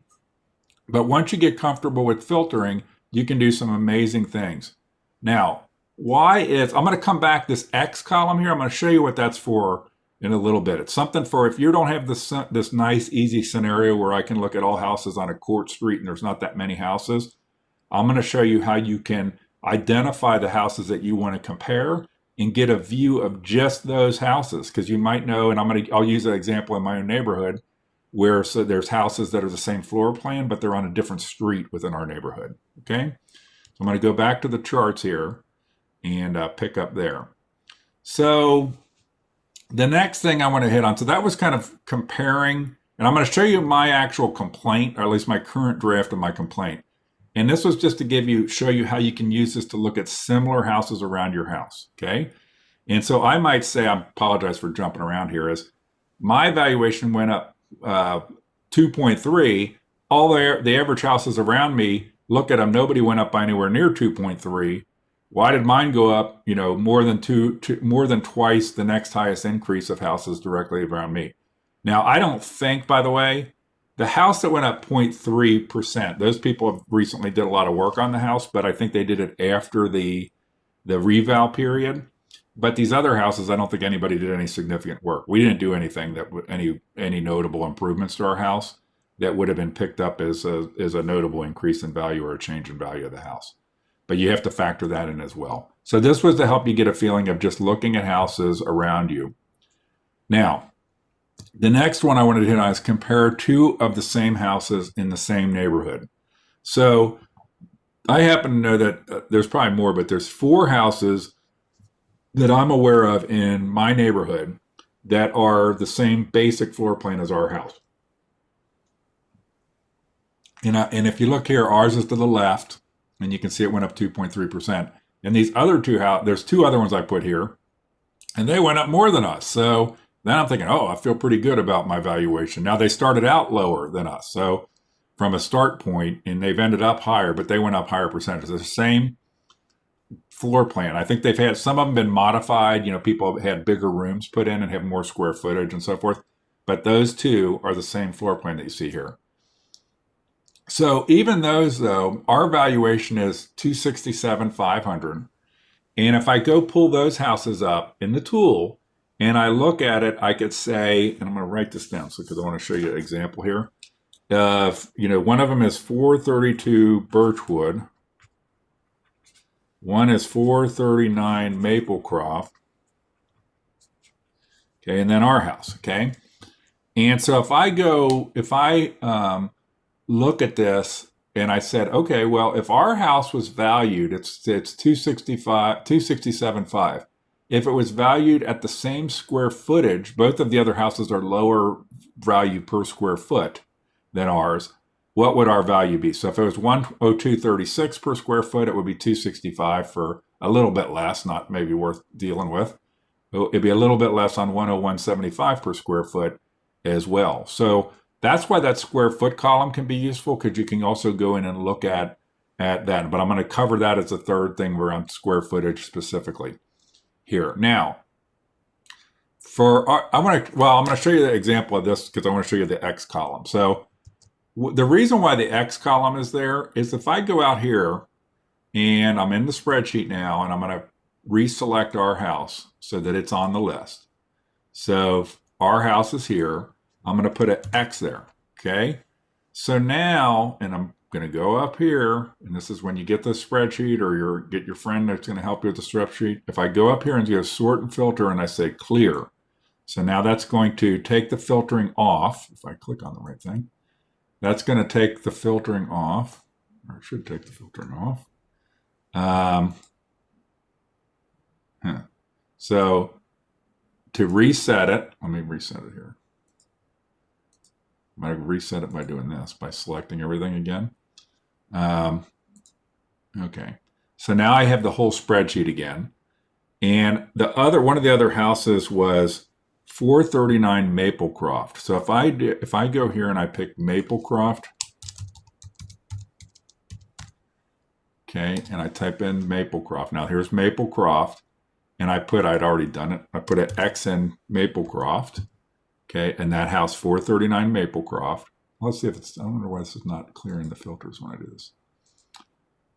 But once you get comfortable with filtering, you can do some amazing things. Now, I'm going to come back this X column here. I'm going to show you what that's for in a little bit. It's something for if you don't have this nice, easy scenario where I can look at all houses on a court street and there's not that many houses. I'm going to show you how you can identify the houses that you want to compare and get a view of just those houses, because you might know, and I'll use an example in my own neighborhood where there's houses that are the same floor plan, but they're on a different street within our neighborhood. Okay, so I'm going to go back to the charts here and pick up there. So the next thing I want to hit on, so that was kind of comparing, and I'm going to show you my actual complaint, or at least my current draft of my complaint. And this was just to show you how you can use this to look at similar houses around your house, okay? And so I might say, I apologize for jumping around here, is my valuation went up 2.3. All the average houses around me, look at them, nobody went up by anywhere near 2.3. Why did mine go up, more than twice the next highest increase of houses directly around me? Now, I don't think, by the way, the house that went up 0.3%, those people have recently did a lot of work on the house, but I think they did it after the reval period. But these other houses, I don't think anybody did any significant work. We didn't do anything that would any notable improvements to our house that would have been picked up as a notable increase in value or a change in value of the house. But you have to factor that in as well. So this was to help you get a feeling of just looking at houses around you. Now, the next one I wanted to hit on is compare two of the same houses in the same neighborhood. So I happen to know that there's probably more, but there's 4 houses that I'm aware of in my neighborhood that are the same basic floor plan as our house. And if you look here, ours is to the left, and you can see it went up 2.3%. And these other two houses, there's 2 other ones I put here, and they went up more than us. So then I'm thinking, oh, I feel pretty good about my valuation. Now they started out lower than us, so from a start point, and they've ended up higher, but they went up higher percentages. The same floor plan. I think they've had some of them been modified. You know, people have had bigger rooms put in and have more square footage and so forth. But those 2 are the same floor plan that you see here. So even those, though, our valuation is 267,500. And if I go pull those houses up in the tool and I look at it, I could say, and I'm going to write this down because I want to show you an example here. One of them is 432 Birchwood. One is 439 Maplecroft. Okay, and then our house. Okay, and so if I look at this and I said, okay, well, if our house was valued, it's 267.5. If it was valued at the same square footage, both of the other houses are lower value per square foot than ours. What would our value be? So if it was 102.36 per square foot, it would be 265 for a little bit less, not maybe worth dealing with. It'd be a little bit less on 101.75 per square foot as well. So that's why that square foot column can be useful, because you can also go in and look at that. But I'm going to cover that as a third thing around square footage specifically here. Now, I'm going to show you the example of this because I want to show you the X column. So the reason why the X column is there is if I go out here and I'm in the spreadsheet now and I'm going to reselect our house so that it's on the list. So if our house is here, I'm going to put an X there. Okay. So now, and I'm going to go up here, and this is when you get the spreadsheet or get your friend that's going to help you with the spreadsheet. If I go up here and go sort and filter and I say clear, so now that's going to take the filtering off. If I click on the right thing, that's going to take the filtering off, or it should take the filtering off. So to reset it, let me reset it here. I'm going to reset it by doing this, by selecting everything again. Okay, so now I have the whole spreadsheet again. And one of the other houses was 439 Maplecroft. So if I go here and I pick Maplecroft, okay, and I type in Maplecroft. Now here's Maplecroft, and I'd already done it. I put an X in Maplecroft, okay, and that house 439 Maplecroft. Let's see if I wonder why this is not clearing the filters when I do this.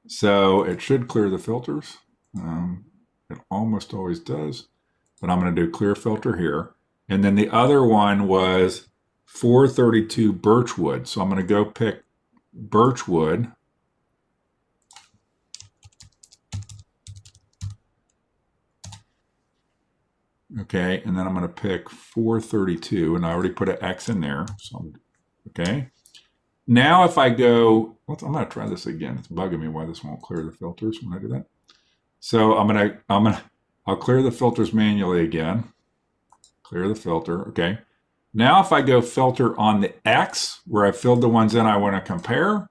So it should clear the filters. It almost always does, but I'm going to do clear filter here. And then the other one was 432 Birchwood. So I'm going to go pick Birchwood. Okay, and then I'm going to pick 432, and I already put an X in there. So, okay. Now if I go, I'm going to try this again. It's bugging me why this won't clear the filters when I do that. So I'll clear the filters manually again. Clear the filter. Okay. Now if I go filter on the X where I filled the ones in I want to compare,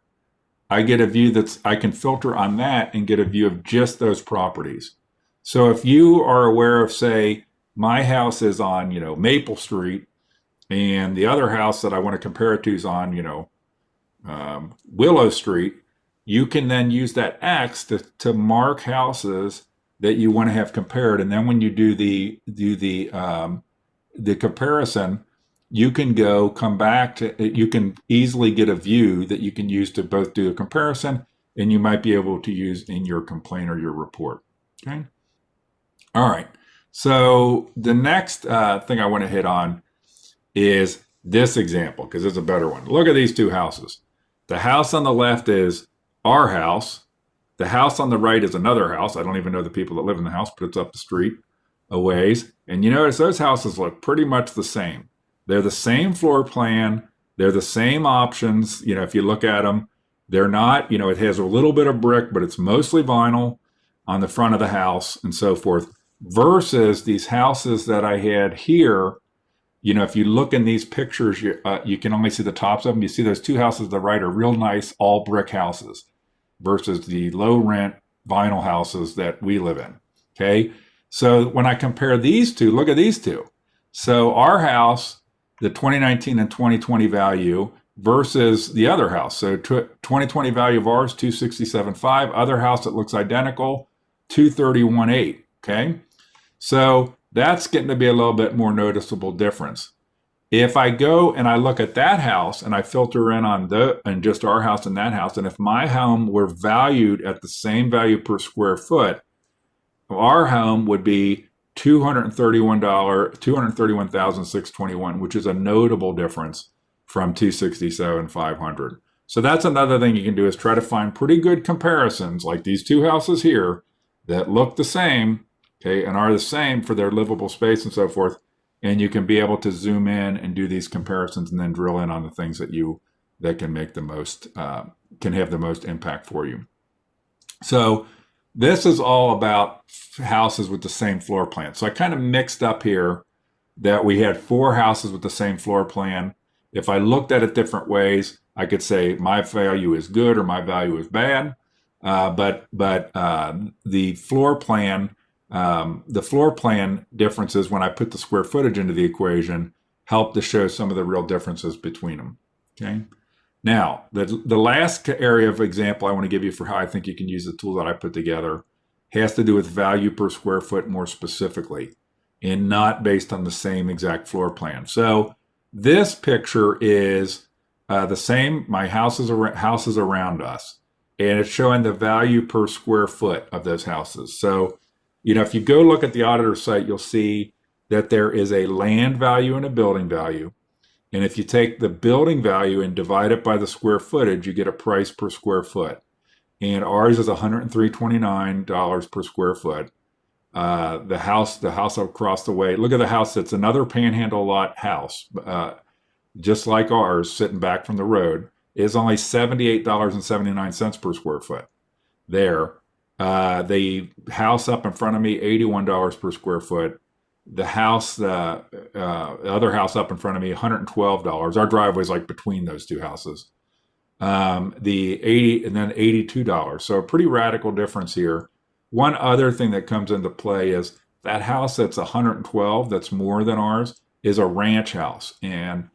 I get a view I can filter on that and get a view of just those properties. So if you are aware of, say, my house is on, Maple Street, and the other house that I want to compare it to is on, Willow Street, you can then use that X to mark houses that you want to have compared. And then when you do the comparison, you can come back to, you can easily get a view that you can use to both do a comparison and you might be able to use in your complaint or your report. Okay. All right. So the next thing I want to hit on is this example because it's a better one. Look at these two houses. The house on the left is our house. The house on the right is another house. I don't even know the people that live in the house, but it's up the street a ways. And you notice those houses look pretty much the same. They're the same floor plan. They're the same options. You know, if you look at them, they're not, you know, it has a little bit of brick, but it's mostly vinyl on the front of the house and so forth, versus these houses that I had here. You know, if you look in these pictures, you can only see the tops of them. You see those two houses to the right are real nice, all brick houses versus the low rent vinyl houses that we live in. Okay. So when I compare these two, look at these two. So our house, the 2019 and 2020 value versus the other house. So 2020 value of ours, 267.5. Other house that looks identical, 231.8. Okay. So that's getting to be a little bit more noticeable difference. If I go and I look at that house and I filter in on just our house and that house, and if my home were valued at the same value per square foot, our home would be $231,621, which is a notable difference from 267,500. So that's another thing you can do is try to find pretty good comparisons like these two houses here that look the same, okay, and are the same for their livable space and so forth. And you can be able to zoom in and do these comparisons and then drill in on the things that can make the most, can have the most impact for you. So this is all about houses with the same floor plan. So I kind of mixed up here that we had 4 houses with the same floor plan. If I looked at it different ways, I could say my value is good or my value is bad. But the floor plan differences when I put the square footage into the equation help to show some of the real differences between them. Okay. Now, the last area of example I want to give you for how I think you can use the tool that I put together has to do with value per square foot more specifically, and not based on the same exact floor plan. So this picture is the same. My houses around us, and it's showing the value per square foot of those houses. So, you know, if you go look at the auditor site, you'll see that there is a land value and a building value. And if you take the building value and divide it by the square footage, you get a price per square foot. And ours is $103.29 per square foot. The house across the way, look at the house that's another Panhandle lot house, just like ours, sitting back from the road, is only $78.79 per square foot. There. The house up in front of me, $81 per square foot. The other house up in front of me, $112. Our driveway's like between those two houses. The $80 and then $82. So a pretty radical difference here. One other thing that comes into play is that house that's $112, that's more than ours, is a ranch house. And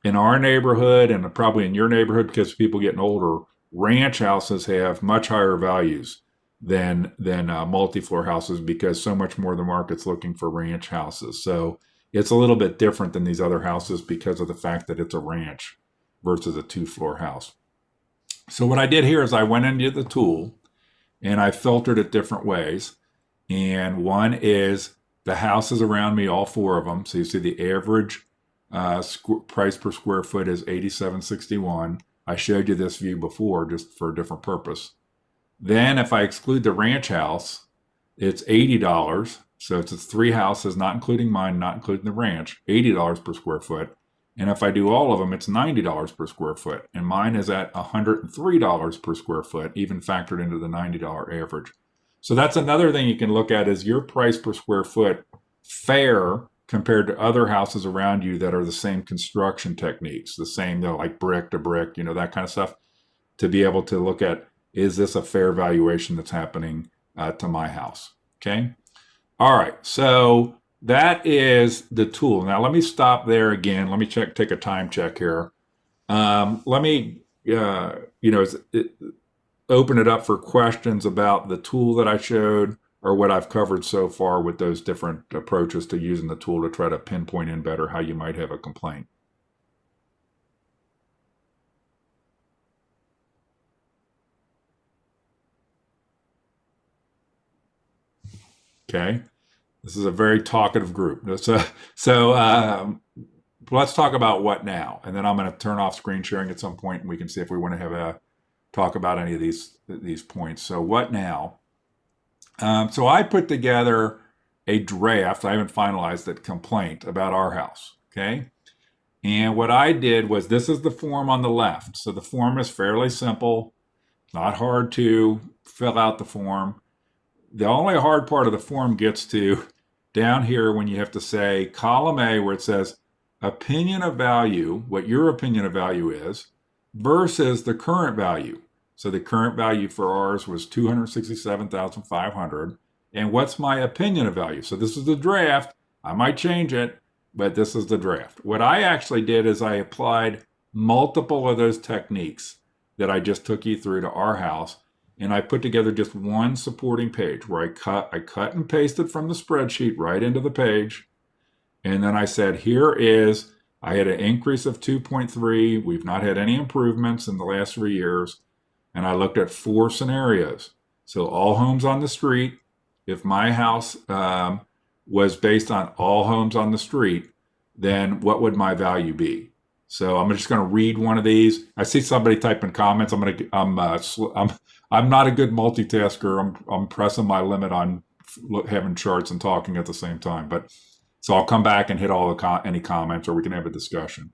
in our neighborhood, and probably in your neighborhood, because people getting older, ranch houses have much higher values than multi-floor houses because so much more of the market's looking for ranch houses. So it's a little bit different than these other houses because of the fact that it's a ranch versus a 2-floor house. So what I did here is I went into the tool and I filtered it different ways. And one is the houses around me, all 4 of them. So you see the average price per square foot is $87.61. I showed you this view before just for a different purpose. Then if I exclude the ranch house, it's $80. So it's 3 houses, not including mine, not including the ranch, $80 per square foot. And if I do all of them, it's $90 per square foot. And mine is at $103 per square foot, even factored into the $90 average. So that's another thing you can look at is your price per square foot fair compared to other houses around you that are the same construction techniques, the same, though, like brick to brick, you know, that kind of stuff, to be able to look at, is this a fair valuation that's happening to my house? Okay. All right. So that is the tool. Now let me stop there again. Let me take a time check here. Let me, open it up for questions about the tool that I showed or what I've covered so far with those different approaches to using the tool to try to pinpoint in better how you might have a complaint. Okay. This is a very talkative group. Let's talk about what now, and then I'm going to turn off screen sharing at some point, and we can see if we want to have a talk about any of these points. So what now? So I put together a draft. I haven't finalized it. Complaint about our house. Okay. And what I did was, this is the form on the left. So the form is fairly simple, not hard to fill out the form. The only hard part of the form gets to down here when you have to say column A, where it says opinion of value, what your opinion of value is, versus the current value. So the current value for ours was $267,500. And what's my opinion of value? So this is the draft. I might change it, but this is the draft. What I actually did is I applied multiple of those techniques that I just took you through to our house, and I put together just one supporting page where I cut and pasted from the spreadsheet right into the page. And then I said, I had an increase of 2.3. We've not had any improvements in the last 3 years. And I looked at 4 scenarios. So all homes on the street, if my house was based on all homes on the street, then what would my value be? So I'm just going to read one of these. I see somebody typing comments. I'm not a good multitasker. I'm pressing my limit on having charts and talking at the same time. So I'll come back and hit any comments, or we can have a discussion.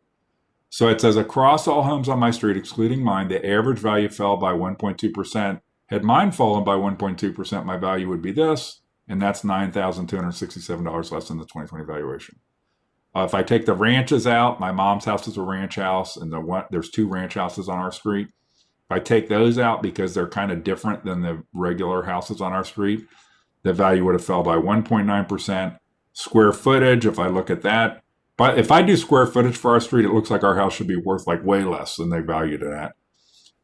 So it says, across all homes on my street, excluding mine, the average value fell by 1.2%. Had mine fallen by 1.2%, my value would be this, and that's $9,267 less than the 2020 valuation. If I take the ranches out, my mom's house is a ranch house, and there's 2 ranch houses on our street. If I take those out because they're kind of different than the regular houses on our street, the value would have fell by 1.9%. Square footage, if I look at that, but if I do square footage for our street, it looks like our house should be worth like way less than they valued it at.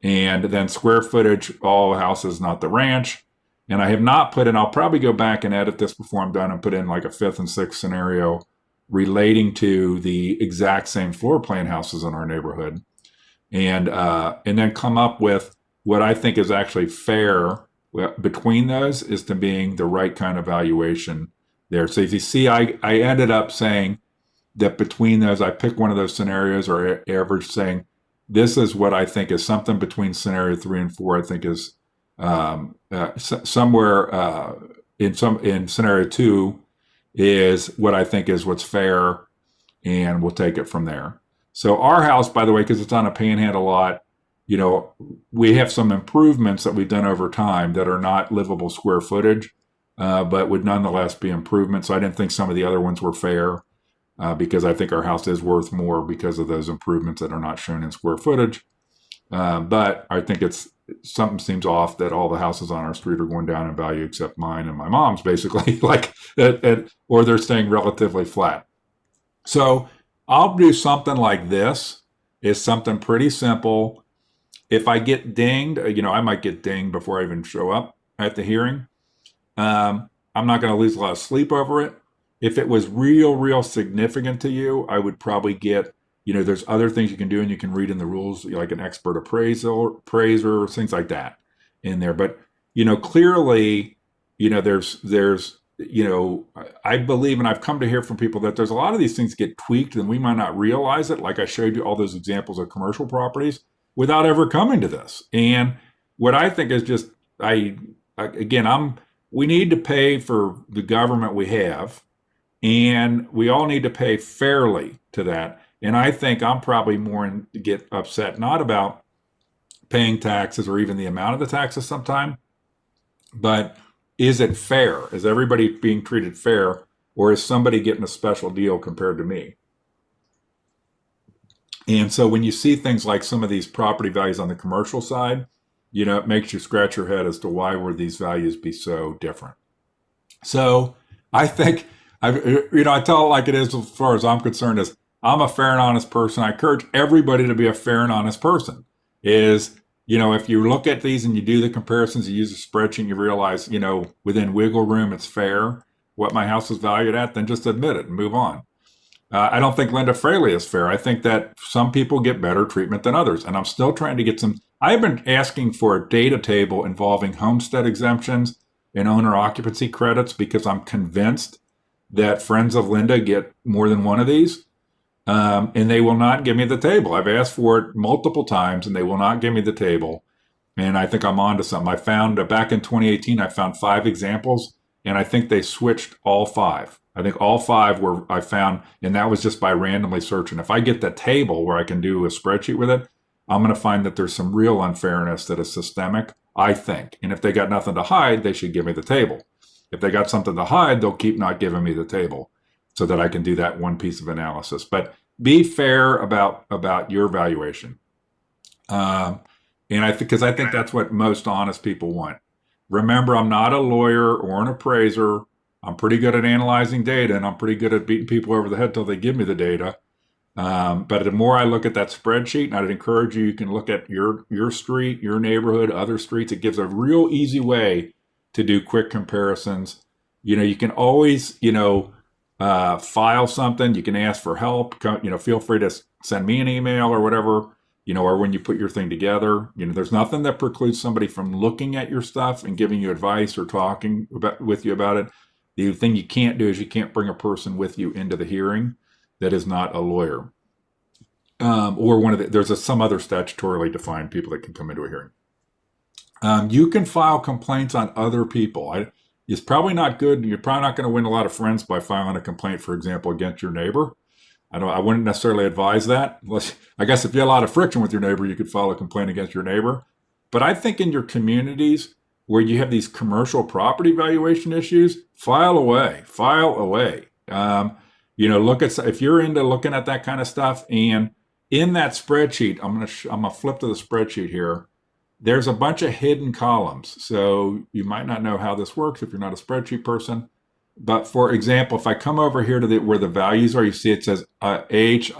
And then square footage, all houses, not the ranch. And I have not put in, I'll probably go back and edit this before I'm done and put in like a 5th and 6th scenario relating to the exact same floor plan houses in our neighborhood. And then come up with what I think is actually fair between those is to being the right kind of valuation there. So if you see, I ended up saying that between those, I picked one of those scenarios or average, saying this is what I think is something between scenario 3 and 4. I think is somewhere in scenario 2 is what I think is what's fair, and we'll take it from there. So our house, by the way, because it's on a panhandle lot, we have some improvements that we've done over time that are not livable square footage, but would nonetheless be improvements. So I didn't think some of the other ones were fair because I think our house is worth more because of those improvements that are not shown in square footage. But I think something seems off that all the houses on our street are going down in value except mine and my mom's, basically, or they're staying relatively flat. So I'll do something like this. It's something pretty simple. If I get dinged, I might get dinged before I even show up at the hearing. I'm not going to lose a lot of sleep over it. If it was real significant to you, I would probably get, there's other things you can do, and you can read in the rules, like an expert appraiser, things like that in there. But, clearly, there's, I believe, and I've come to hear from people that there's a lot of these things get tweaked and we might not realize it. Like I showed you all those examples of commercial properties without ever coming to this. And what I think is just, we need to pay for the government we have, and we all need to pay fairly to that. And I think I'm probably more to get upset, not about paying taxes or even the amount of the taxes sometime, but is it fair? Is everybody being treated fair, or is somebody getting a special deal compared to me? And so when you see things like some of these property values on the commercial side, it makes you scratch your head as to why would these values be so different. So I think, I tell it like it is as far as I'm concerned, is I'm a fair and honest person. I encourage everybody to be a fair and honest person. If you look at these and you do the comparisons, you use a spreadsheet, you realize, within wiggle room, it's fair what my house is valued at, then just admit it and move on. I don't think Linda Fraley is fair. I think that some people get better treatment than others. And I'm still trying to get I've been asking for a data table involving homestead exemptions and owner occupancy credits because I'm convinced that friends of Linda get more than one of these. And they will not give me the table. I've asked for it multiple times and they will not give me the table. And I think I'm on to something. I found back in 2018, I found 5 examples and I think they switched all 5. I think all 5 were I found, and that was just by randomly searching. If I get the table where I can do a spreadsheet with it, I'm going to find that there's some real unfairness that is systemic, I think. And if they got nothing to hide, they should give me the table. If they got something to hide, they'll keep not giving me the table so that I can do that one piece of analysis. But be fair about your valuation. And because I think that's what most honest people want. Remember, I'm not a lawyer or an appraiser. I'm pretty good at analyzing data, and I'm pretty good at beating people over the head till they give me the data. But the more I look at that spreadsheet, and I'd encourage you, you can look at your street, your neighborhood, other streets. It gives a real easy way to do quick comparisons. You can always, file something. You can ask for help. Feel free to send me an email or whatever, or when you put your thing together. There's nothing that precludes somebody from looking at your stuff and giving you advice or talking with you about it. The thing you can't do is you can't bring a person with you into the hearing that is not a lawyer. Or there's some other statutorily defined people that can come into a hearing. You can file complaints on other people. It's probably not good. You're probably not going to win a lot of friends by filing a complaint, for example, against your neighbor. I wouldn't necessarily advise that. I guess if you have a lot of friction with your neighbor, you could file a complaint against your neighbor. But I think in your communities where you have these commercial property valuation issues, file away. Look at if you're into looking at that kind of stuff, and in that spreadsheet, I'm gonna flip to the spreadsheet here. There's a bunch of hidden columns, so you might not know how this works if you're not a spreadsheet person. But for example, if I come over here to where the values are, you see it says HIKN.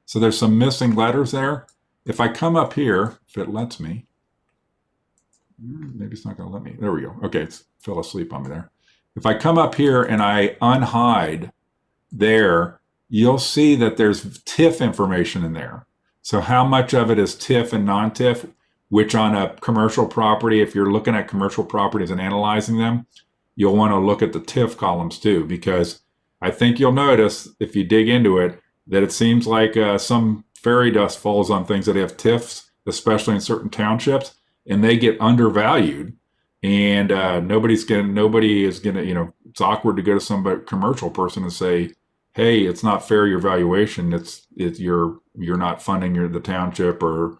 So there's some missing letters there. If I come up here, if it lets me, maybe it's not going to let me. There we go. Okay, it fell asleep on me there. If I come up here and I unhide there, you'll see that there's TIF information in there. So how much of it is TIF and non-TIF, which on a commercial property, if you're looking at commercial properties and analyzing them, you'll want to look at the TIF columns too, because I think you'll notice if you dig into it that it seems like some fairy dust falls on things that have TIFs, especially in certain townships, and they get undervalued. And nobody is gonna, it's awkward to go to some commercial person and say, hey, it's not fair, your valuation. You're not funding the township or,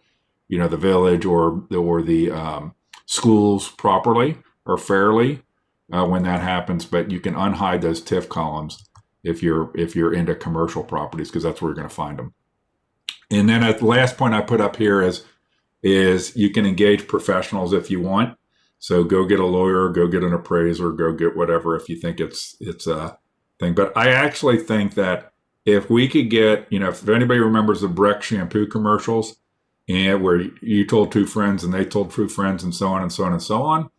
the village or the schools properly or fairly when that happens. But you can unhide those TIF columns if you're into commercial properties, because that's where you're going to find them. And then at the last point I put up here is you can engage professionals if you want. So go get a lawyer, go get an appraiser, go get whatever if you think it's a thing. But I actually think that if we could get, if anybody remembers the Breck shampoo commercials, and where you told 2 friends and they told 2 friends and so on and so on and so on,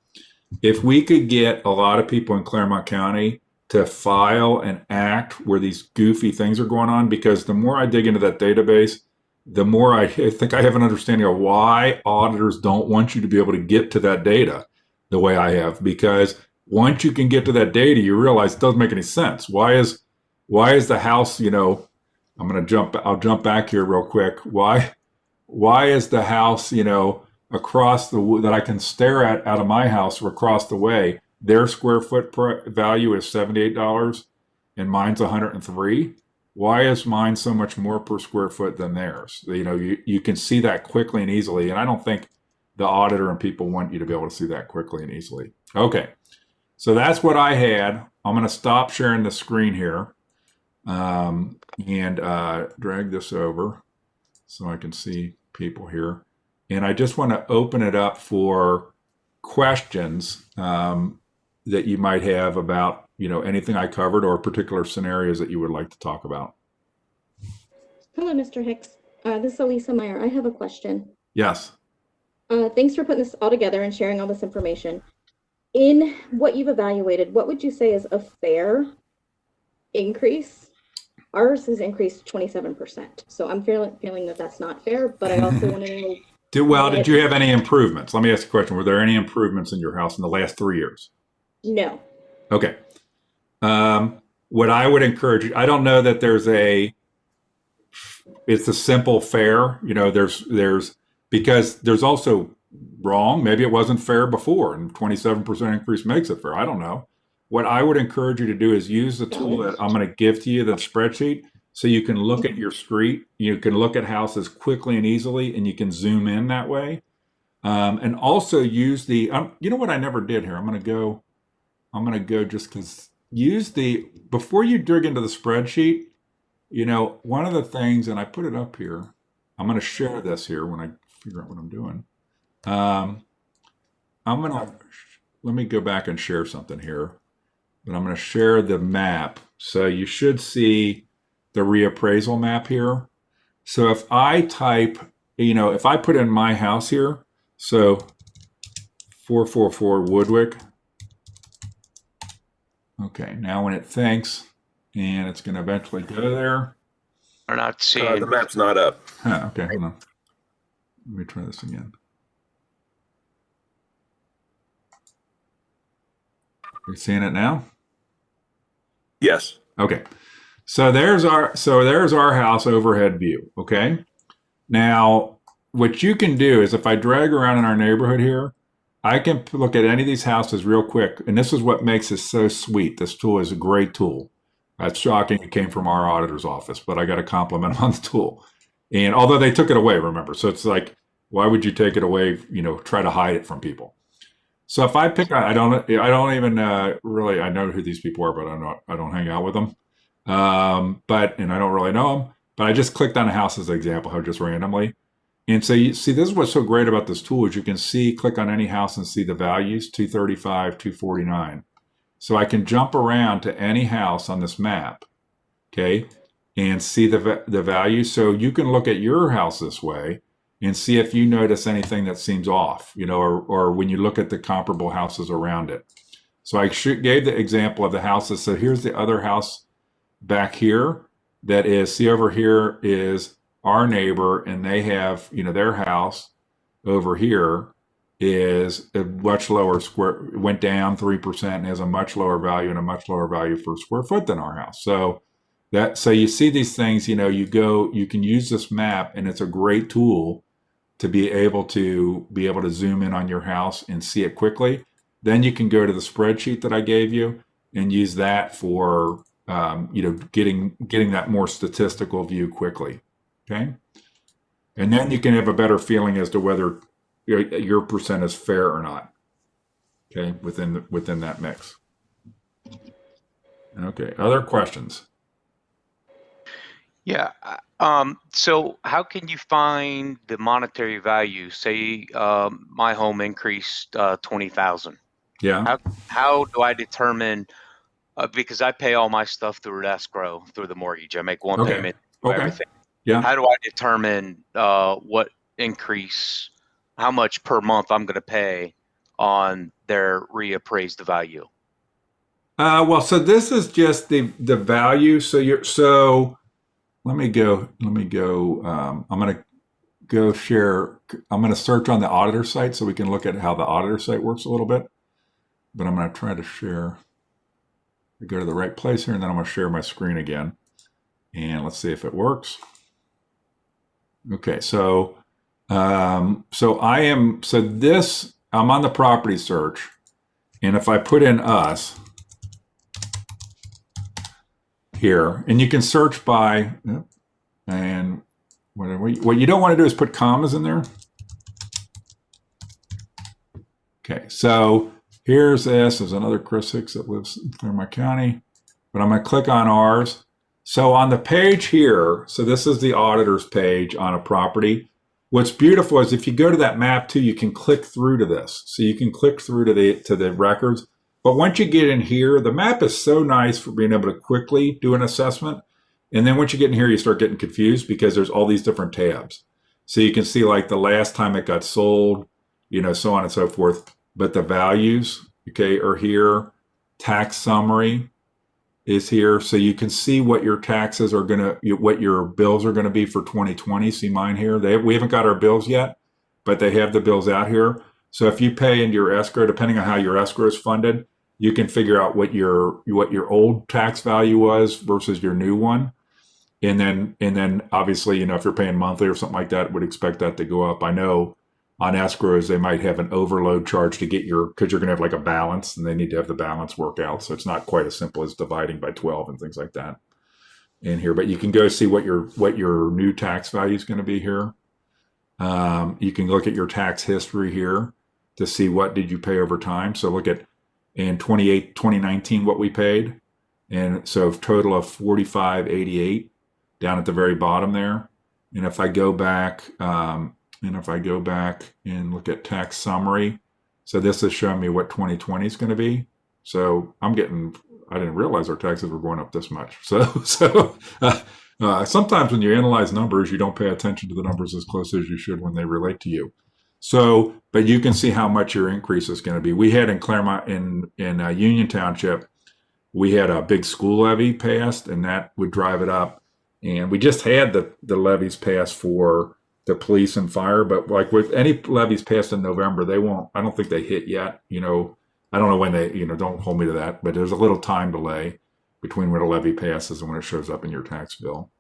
if we could get a lot of people in Clermont County to file and act where these goofy things are going on, because the more I dig into that database, the more I think I have an understanding of why auditors don't want you to be able to get to that data the way I have. Because once you can get to that data, you realize it doesn't make any sense. Why is the house, I'll jump back here real quick. Why is the house, across that I can stare at out of my house or across the way, their square foot value is $78 and mine's $103? Why is mine so much more per square foot than theirs? You can see that quickly and easily. And I don't think the auditor and people want you to be able to see that quickly and easily. Okay, so that's what I had. I'm going to stop sharing the screen here and drag this over so I can see people here. And I just want to open it up for questions that you might have about anything I covered or particular scenarios that you would like to talk about. Hello, Mr. Hicks. This is Elisa Meyer. I have a question. Yes. Thanks for putting this all together and sharing all this information. In what you've evaluated, what would you say is a fair increase? Ours has increased 27%. So I'm feeling that that's not fair, but I also want to know Did you have any improvements? Let me ask you a question. Were there any improvements in your house in the last 3 years? No. Okay. What I would encourage you, I don't know that it's a simple fair, because there's also wrong. Maybe it wasn't fair before and 27% increase makes it fair. I don't know. What I would encourage you to do is use the tool that I'm going to give to you, the spreadsheet, so you can look at your street, you can look at houses quickly and easily, and you can zoom in that way. And also use you know what I never did here? I'm going to go just because before you dig into the spreadsheet, one of the things, and I put it up here, I'm going to share this here when I figure out what I'm doing. Let me go back and share something here, but I'm going to share the map. So you should see the reappraisal map here. So if I if I put in my house here, so 444 Woodwick. Okay, now when it thinks, and it's going to eventually go there. We're not seeing. The map's not up. Okay, hold on. Let me try this again. You're seeing it now? Yes. Okay. So there's our house overhead view. Okay. Now, what you can do is if I drag around in our neighborhood here, I can look at any of these houses real quick. And this is what makes this so sweet. This tool is a great tool. It's shocking it came from our auditor's office, but I got to compliment them on the tool. And although they took it away, remember, so it's like, why would you take it away? Try to hide it from people. So if I pick, I don't even really, I know who these people are, but I don't hang out with them. And I don't really know them, but I just clicked on a house as an example, how just randomly. And so you see, this is what's so great about this tool is you can click on any house and see the values, 235, 249. So I can jump around to any house on this map, okay, and see the value. So you can look at your house this way and see if you notice anything that seems off, or when you look at the comparable houses around it. So I gave the example of the houses. So here's the other house back here that is, see over here is our neighbor, and they have, their house over here is a much lower went down 3% and has a much lower value and a much lower value per square foot than our house. So you see these things, you can use this map, and it's a great tool to be able to zoom in on your house and see it quickly. Then you can go to the spreadsheet that I gave you and use that for getting that more statistical view quickly. Okay, and then you can have a better feeling as to whether your percent is fair or not. Okay, within that mix. Okay, other questions? Yeah. So how can you find the monetary value? Say my home increased 20,000. Yeah. How do I determine? Because I pay all my stuff through escrow, through the mortgage. I make one payment for everything. Yeah. How do I determine what increase, how much per month I'm going to pay on their reappraised value? Well, so this is just the value. So let me go. I'm going to go share. I'm going to search on the auditor site so we can look at how the auditor site works a little bit. But I'm going to try to share. Go to the right place here, and then I'm going to share my screen again. And let's see if it works. Okay, so I'm on the property search, and if I put in us here, and you can search by, and what you don't want to do is put commas in there. Okay, so here's this. There's another Chris Hicks that lives in Clermont County, but I'm going to click on ours. So on the page here, so this is the auditor's page on a property. What's beautiful is if you go to that map too, you can click through to this. So you can click through to the records. But once you get in here, the map is so nice for being able to quickly do an assessment. And then once you get in here, you start getting confused because there's all these different tabs. So you can see like the last time it got sold, so on and so forth. But the values, okay, are here. Tax summary is here. So you can see what your taxes are what your bills are going to be for 2020. See mine here. We haven't got our bills yet, but they have the bills out here. So if you pay into your escrow, depending on how your escrow is funded, you can figure out what your old tax value was versus your new one. And then obviously, if you're paying monthly or something like that, would expect that to go up. I know on escrows, they might have an overload charge to get because you're going to have like a balance, and they need to have the balance work out. So it's not quite as simple as dividing by 12 and things like that in here. But you can go see what your new tax value is going to be here. You can look at your tax history here to see what did you pay over time. So look at in 2019 what we paid, and so total of 4588 down at the very bottom there. And if I go back and look at tax summary, so this is showing me what 2020 is going to be. So I didn't realize our taxes were going up this much. So sometimes when you analyze numbers, you don't pay attention to the numbers as close as you should when they relate to you. So, but you can see how much your increase is going to be. We had in Clermont, in Union Township, we had a big school levy passed, and that would drive it up. And we just had the levies passed for the police and fire, but like with any levies passed in November, I don't think they hit yet. I don't know when they, don't hold me to that, but there's a little time delay between when a levy passes and when it shows up in your tax bill.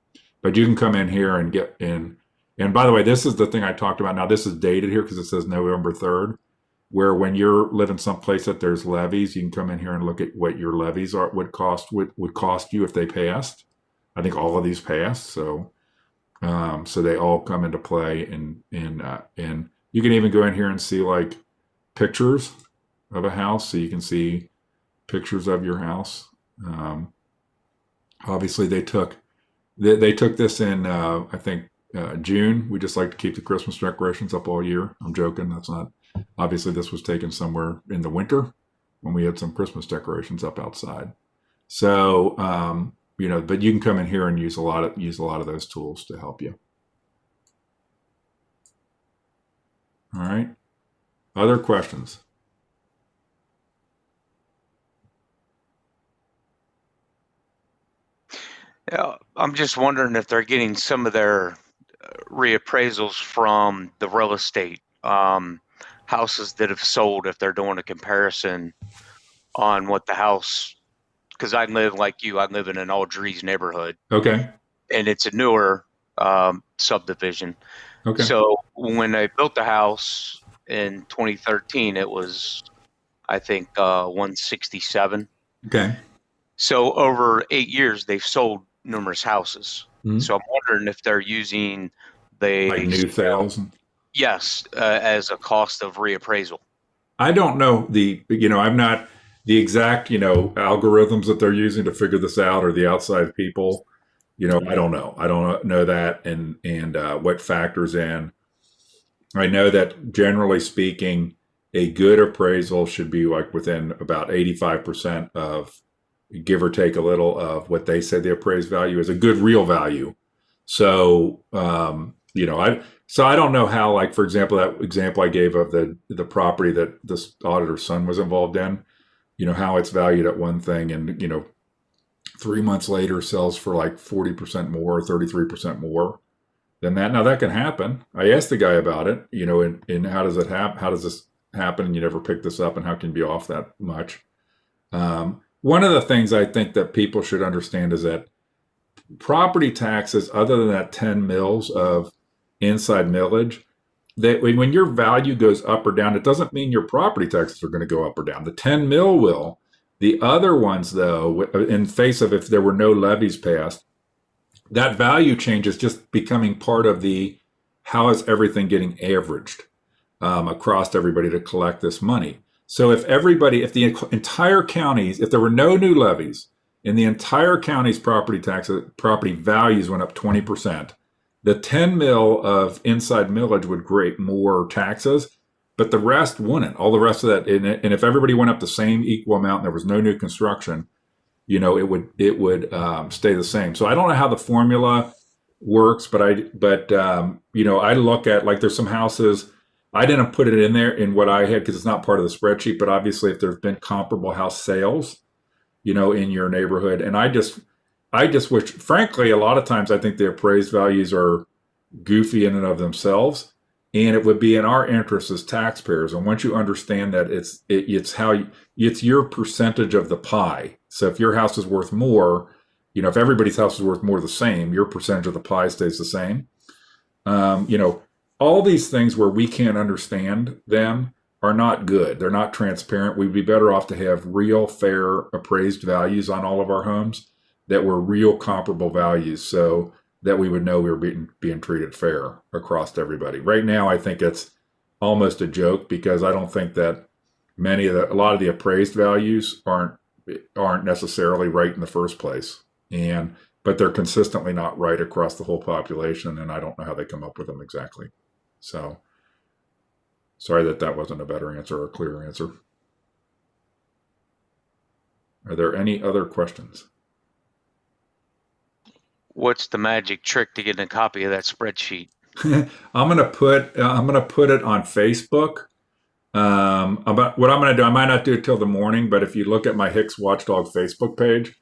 But you can come in here and get in. And by the way, this is the thing I talked about. Now this is dated here because it says November 3rd, where when you're living someplace that there's levies, you can come in here and look at what your levies would cost you if they passed. I think all of these passed, so they all come into play, and you can even go in here and see like pictures of a house, so you can see pictures of your house. Obviously, they took this in I think June. We just like to keep the Christmas decorations up all year. I'm joking. That's not. Obviously, this was taken somewhere in the winter when we had some Christmas decorations up outside. So. But you can come in here and use a lot of those tools to help you. All right. Other questions? Yeah, I'm just wondering if they're getting some of their reappraisals from the real estate houses that have sold, if they're doing a comparison on what the house. Because I live in an Aldrees neighborhood. Okay. And it's a newer subdivision. Okay. So when I built the house in 2013, it was, I think, 167. Okay. So over 8 years, they've sold numerous houses. Mm-hmm. So I'm wondering if they're using like new sales. Yes, as a cost of reappraisal. I don't know I'm not the exact, algorithms that they're using to figure this out, or the outside people, I don't know. I don't know that and what factors in. I know that generally speaking, a good appraisal should be like within about 85% of, give or take a little, of what they say the appraised value is, a good real value. So, I don't know how, like, for example, that example I gave of the property that this auditor's son was involved in, how it's valued at one thing and, 3 months later sells for like 40% more, 33% more than that. Now that can happen. I asked the guy about it, and how does it happen? How does this happen? And you never pick this up, and how can you be off that much? One of the things I think that people should understand is that property taxes, other than that 10 mils of inside millage, that when your value goes up or down, it doesn't mean your property taxes are going to go up or down. The 10 mil will. The other ones, though, in face of if there were no levies passed, that value change is just becoming part of how is everything getting averaged across everybody to collect this money. So if the entire counties, if there were no new levies, and the entire county's property values went up 20%, the 10 mil of inside millage would create more taxes, but the rest wouldn't. All the rest of that, and if everybody went up the same equal amount and there was no new construction, it would stay the same. So I don't know how the formula works, but I look at, like, there's some houses, I didn't put it in there in what I had because it's not part of the spreadsheet, but obviously if there's been comparable house sales, in your neighborhood, and I just wish, frankly, a lot of times I think the appraised values are goofy in and of themselves. and it would be in our interest as taxpayers. And once you understand that it's your percentage of the pie. So if your house is worth more, if everybody's house is worth more the same, your percentage of the pie stays the same. All these things where we can't understand them are not good. They're not transparent. We'd be better off to have real, fair, appraised values on all of our homes that were real comparable values, so that we would know we were being treated fair across everybody. Right now, I think it's almost a joke, because I don't think that a lot of the appraised values aren't necessarily right in the first place, but they're consistently not right across the whole population, and I don't know how they come up with them exactly. So, sorry that wasn't a better answer or a clearer answer. Are there any other questions? What's the magic trick to getting a copy of that spreadsheet? I'm gonna put it on Facebook. About what I'm gonna do, I might not do it till the morning, but if you look at my Hicks Watchdog Facebook page,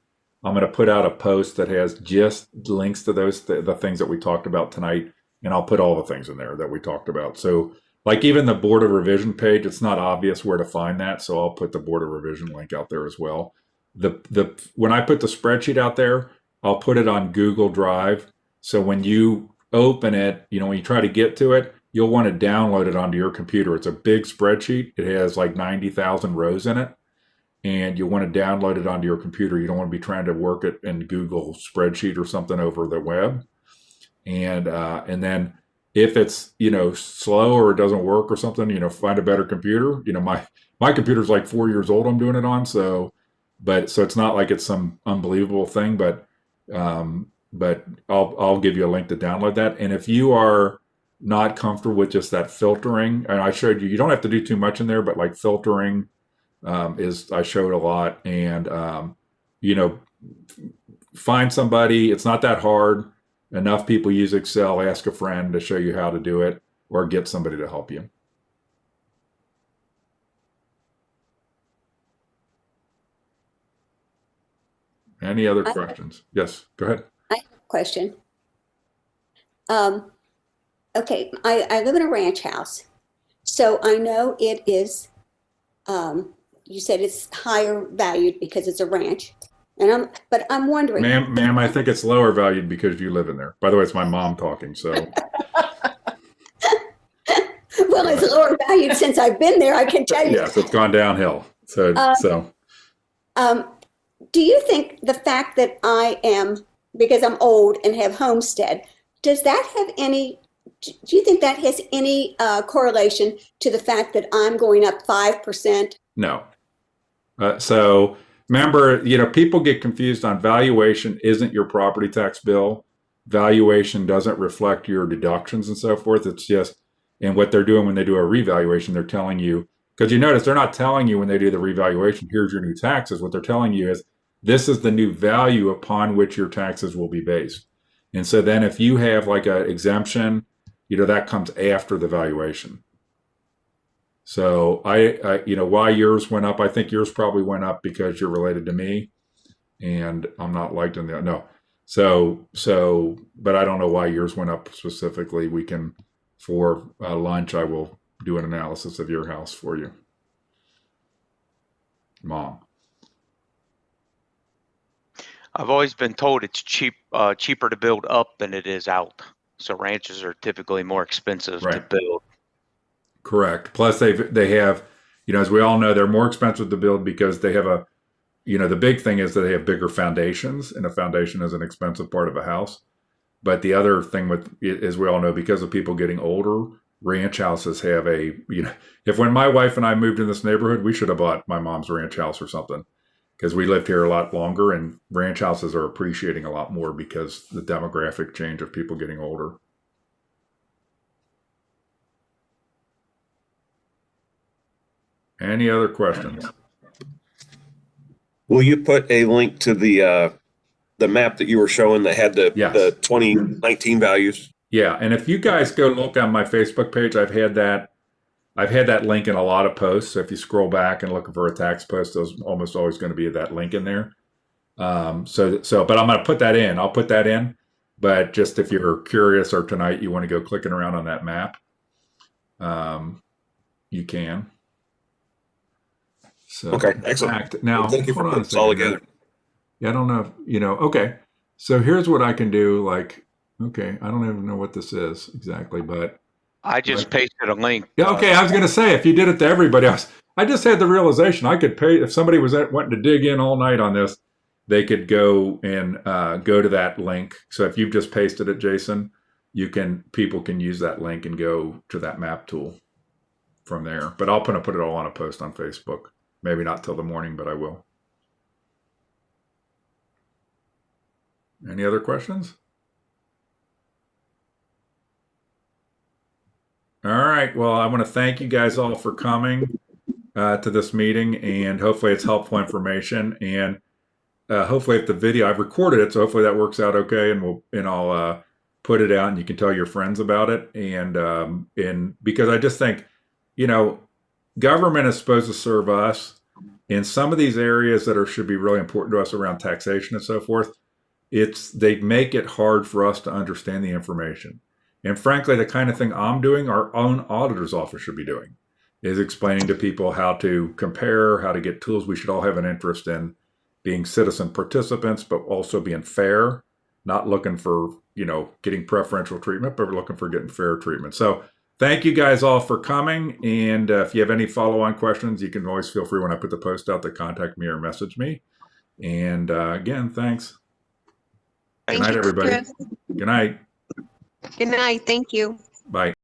I'm gonna put out a post that has just links to the things that we talked about tonight, and I'll put all the things in there that we talked about. So, like even the Board of Revision page, it's not obvious where to find that, so I'll put the Board of Revision link out there as well. When I put the spreadsheet out there, I'll put it on Google Drive. So when you open it, when you try to get to it, you'll want to download it onto your computer. It's a big spreadsheet. It has like 90,000 rows in it, and you want to download it onto your computer. You don't want to be trying to work it in Google Spreadsheet or something over the web. And then if it's slow or it doesn't work or something, find a better computer. My computer's like 4 years old. I'm doing it on, so it's not like it's some unbelievable thing, but I'll give you a link to download that. And if you are not comfortable with just that filtering, and I showed you don't have to do too much in there, but like filtering I showed a lot. And find somebody. It's not that hard. Enough people use Excel. Ask a friend to show you how to do it, or get somebody to help you. Any other questions? Yes, go ahead. I have a question. Okay, I live in a ranch house, so I know it is, you said it's higher valued because it's a ranch, but I'm wondering. Ma'am, I think it's lower valued because you live in there. By the way, it's my mom talking, so. Well, it's lower valued since I've been there, I can tell you. Yes, it's gone downhill. Do you think the fact that because I'm old and have homestead, do you think that has any correlation to the fact that I'm going up 5%? No. So remember, people get confused on valuation isn't your property tax bill. Valuation doesn't reflect your deductions and so forth. It's just, and what they're doing when they do a revaluation, they're telling you, because you notice they're not telling you when they do the revaluation, here's your new taxes. What they're telling you is, this is the new value upon which your taxes will be based. And so then if you have like an exemption, that comes after the valuation. So why yours went up, I think yours probably went up because you're related to me and I'm not liked in the, no. But I don't know why yours went up specifically. For lunch, I will do an analysis of your house for you. Mom. I've always been told it's cheaper to build up than it is out. So ranches are typically more expensive to build. Correct. Plus they have, as we all know, they're more expensive to build because they have the big thing is that they have bigger foundations, and a foundation is an expensive part of a house. But the other thing as we all know, because of people getting older, ranch houses have if when my wife and I moved in this neighborhood, we should have bought my mom's ranch house or something. Because we lived here a lot longer, and ranch houses are appreciating a lot more because the demographic change of people getting older. Any other questions? Will you put a link to the map that you were showing that had the 2019 values? Yeah, and if you guys go look on my Facebook page, I've had that link in a lot of posts. So if you scroll back and look for a tax post, there's almost always going to be that link in there. But I'm going to put that in. I'll put that in. But just if you're curious or tonight you want to go clicking around on that map. you can. So, Okay, in excellent. fact, now, Well, thank you for hold on a putting this all second here. together. Yeah, I don't know if, okay. So here's what I can do. Like, okay, I don't even know what this is exactly, but I just pasted a link. yeah, okay. I was going to say, if you did it to everybody else, I just had the realization I could pay, if somebody was wanting to dig in all night on this, they could go and go to that link. So if you've just pasted it, Jason, people can use that link and go to that map tool from there. But I'll put it all on a post on Facebook. Maybe not till the morning, but I will. Any other questions? All right. Well, I want to thank you guys all for coming to this meeting, and hopefully it's helpful information. And hopefully, if the video, I've recorded it, so hopefully that works out okay, and I'll put it out, and you can tell your friends about it. And because I just think, government is supposed to serve us in some of these areas that should be really important to us around taxation and so forth. They make it hard for us to understand the information. And frankly, the kind of thing I'm doing, our own auditor's office should be doing, is explaining to people how to compare, how to get tools. We should all have an interest in being citizen participants, but also being fair, not looking for, getting preferential treatment, but we're looking for getting fair treatment. So thank you guys all for coming. And if you have any follow-on questions, you can always feel free when I put the post out to contact me or message me. And again, thanks. Good night, everybody. Good night. Good night. Thank you. Bye.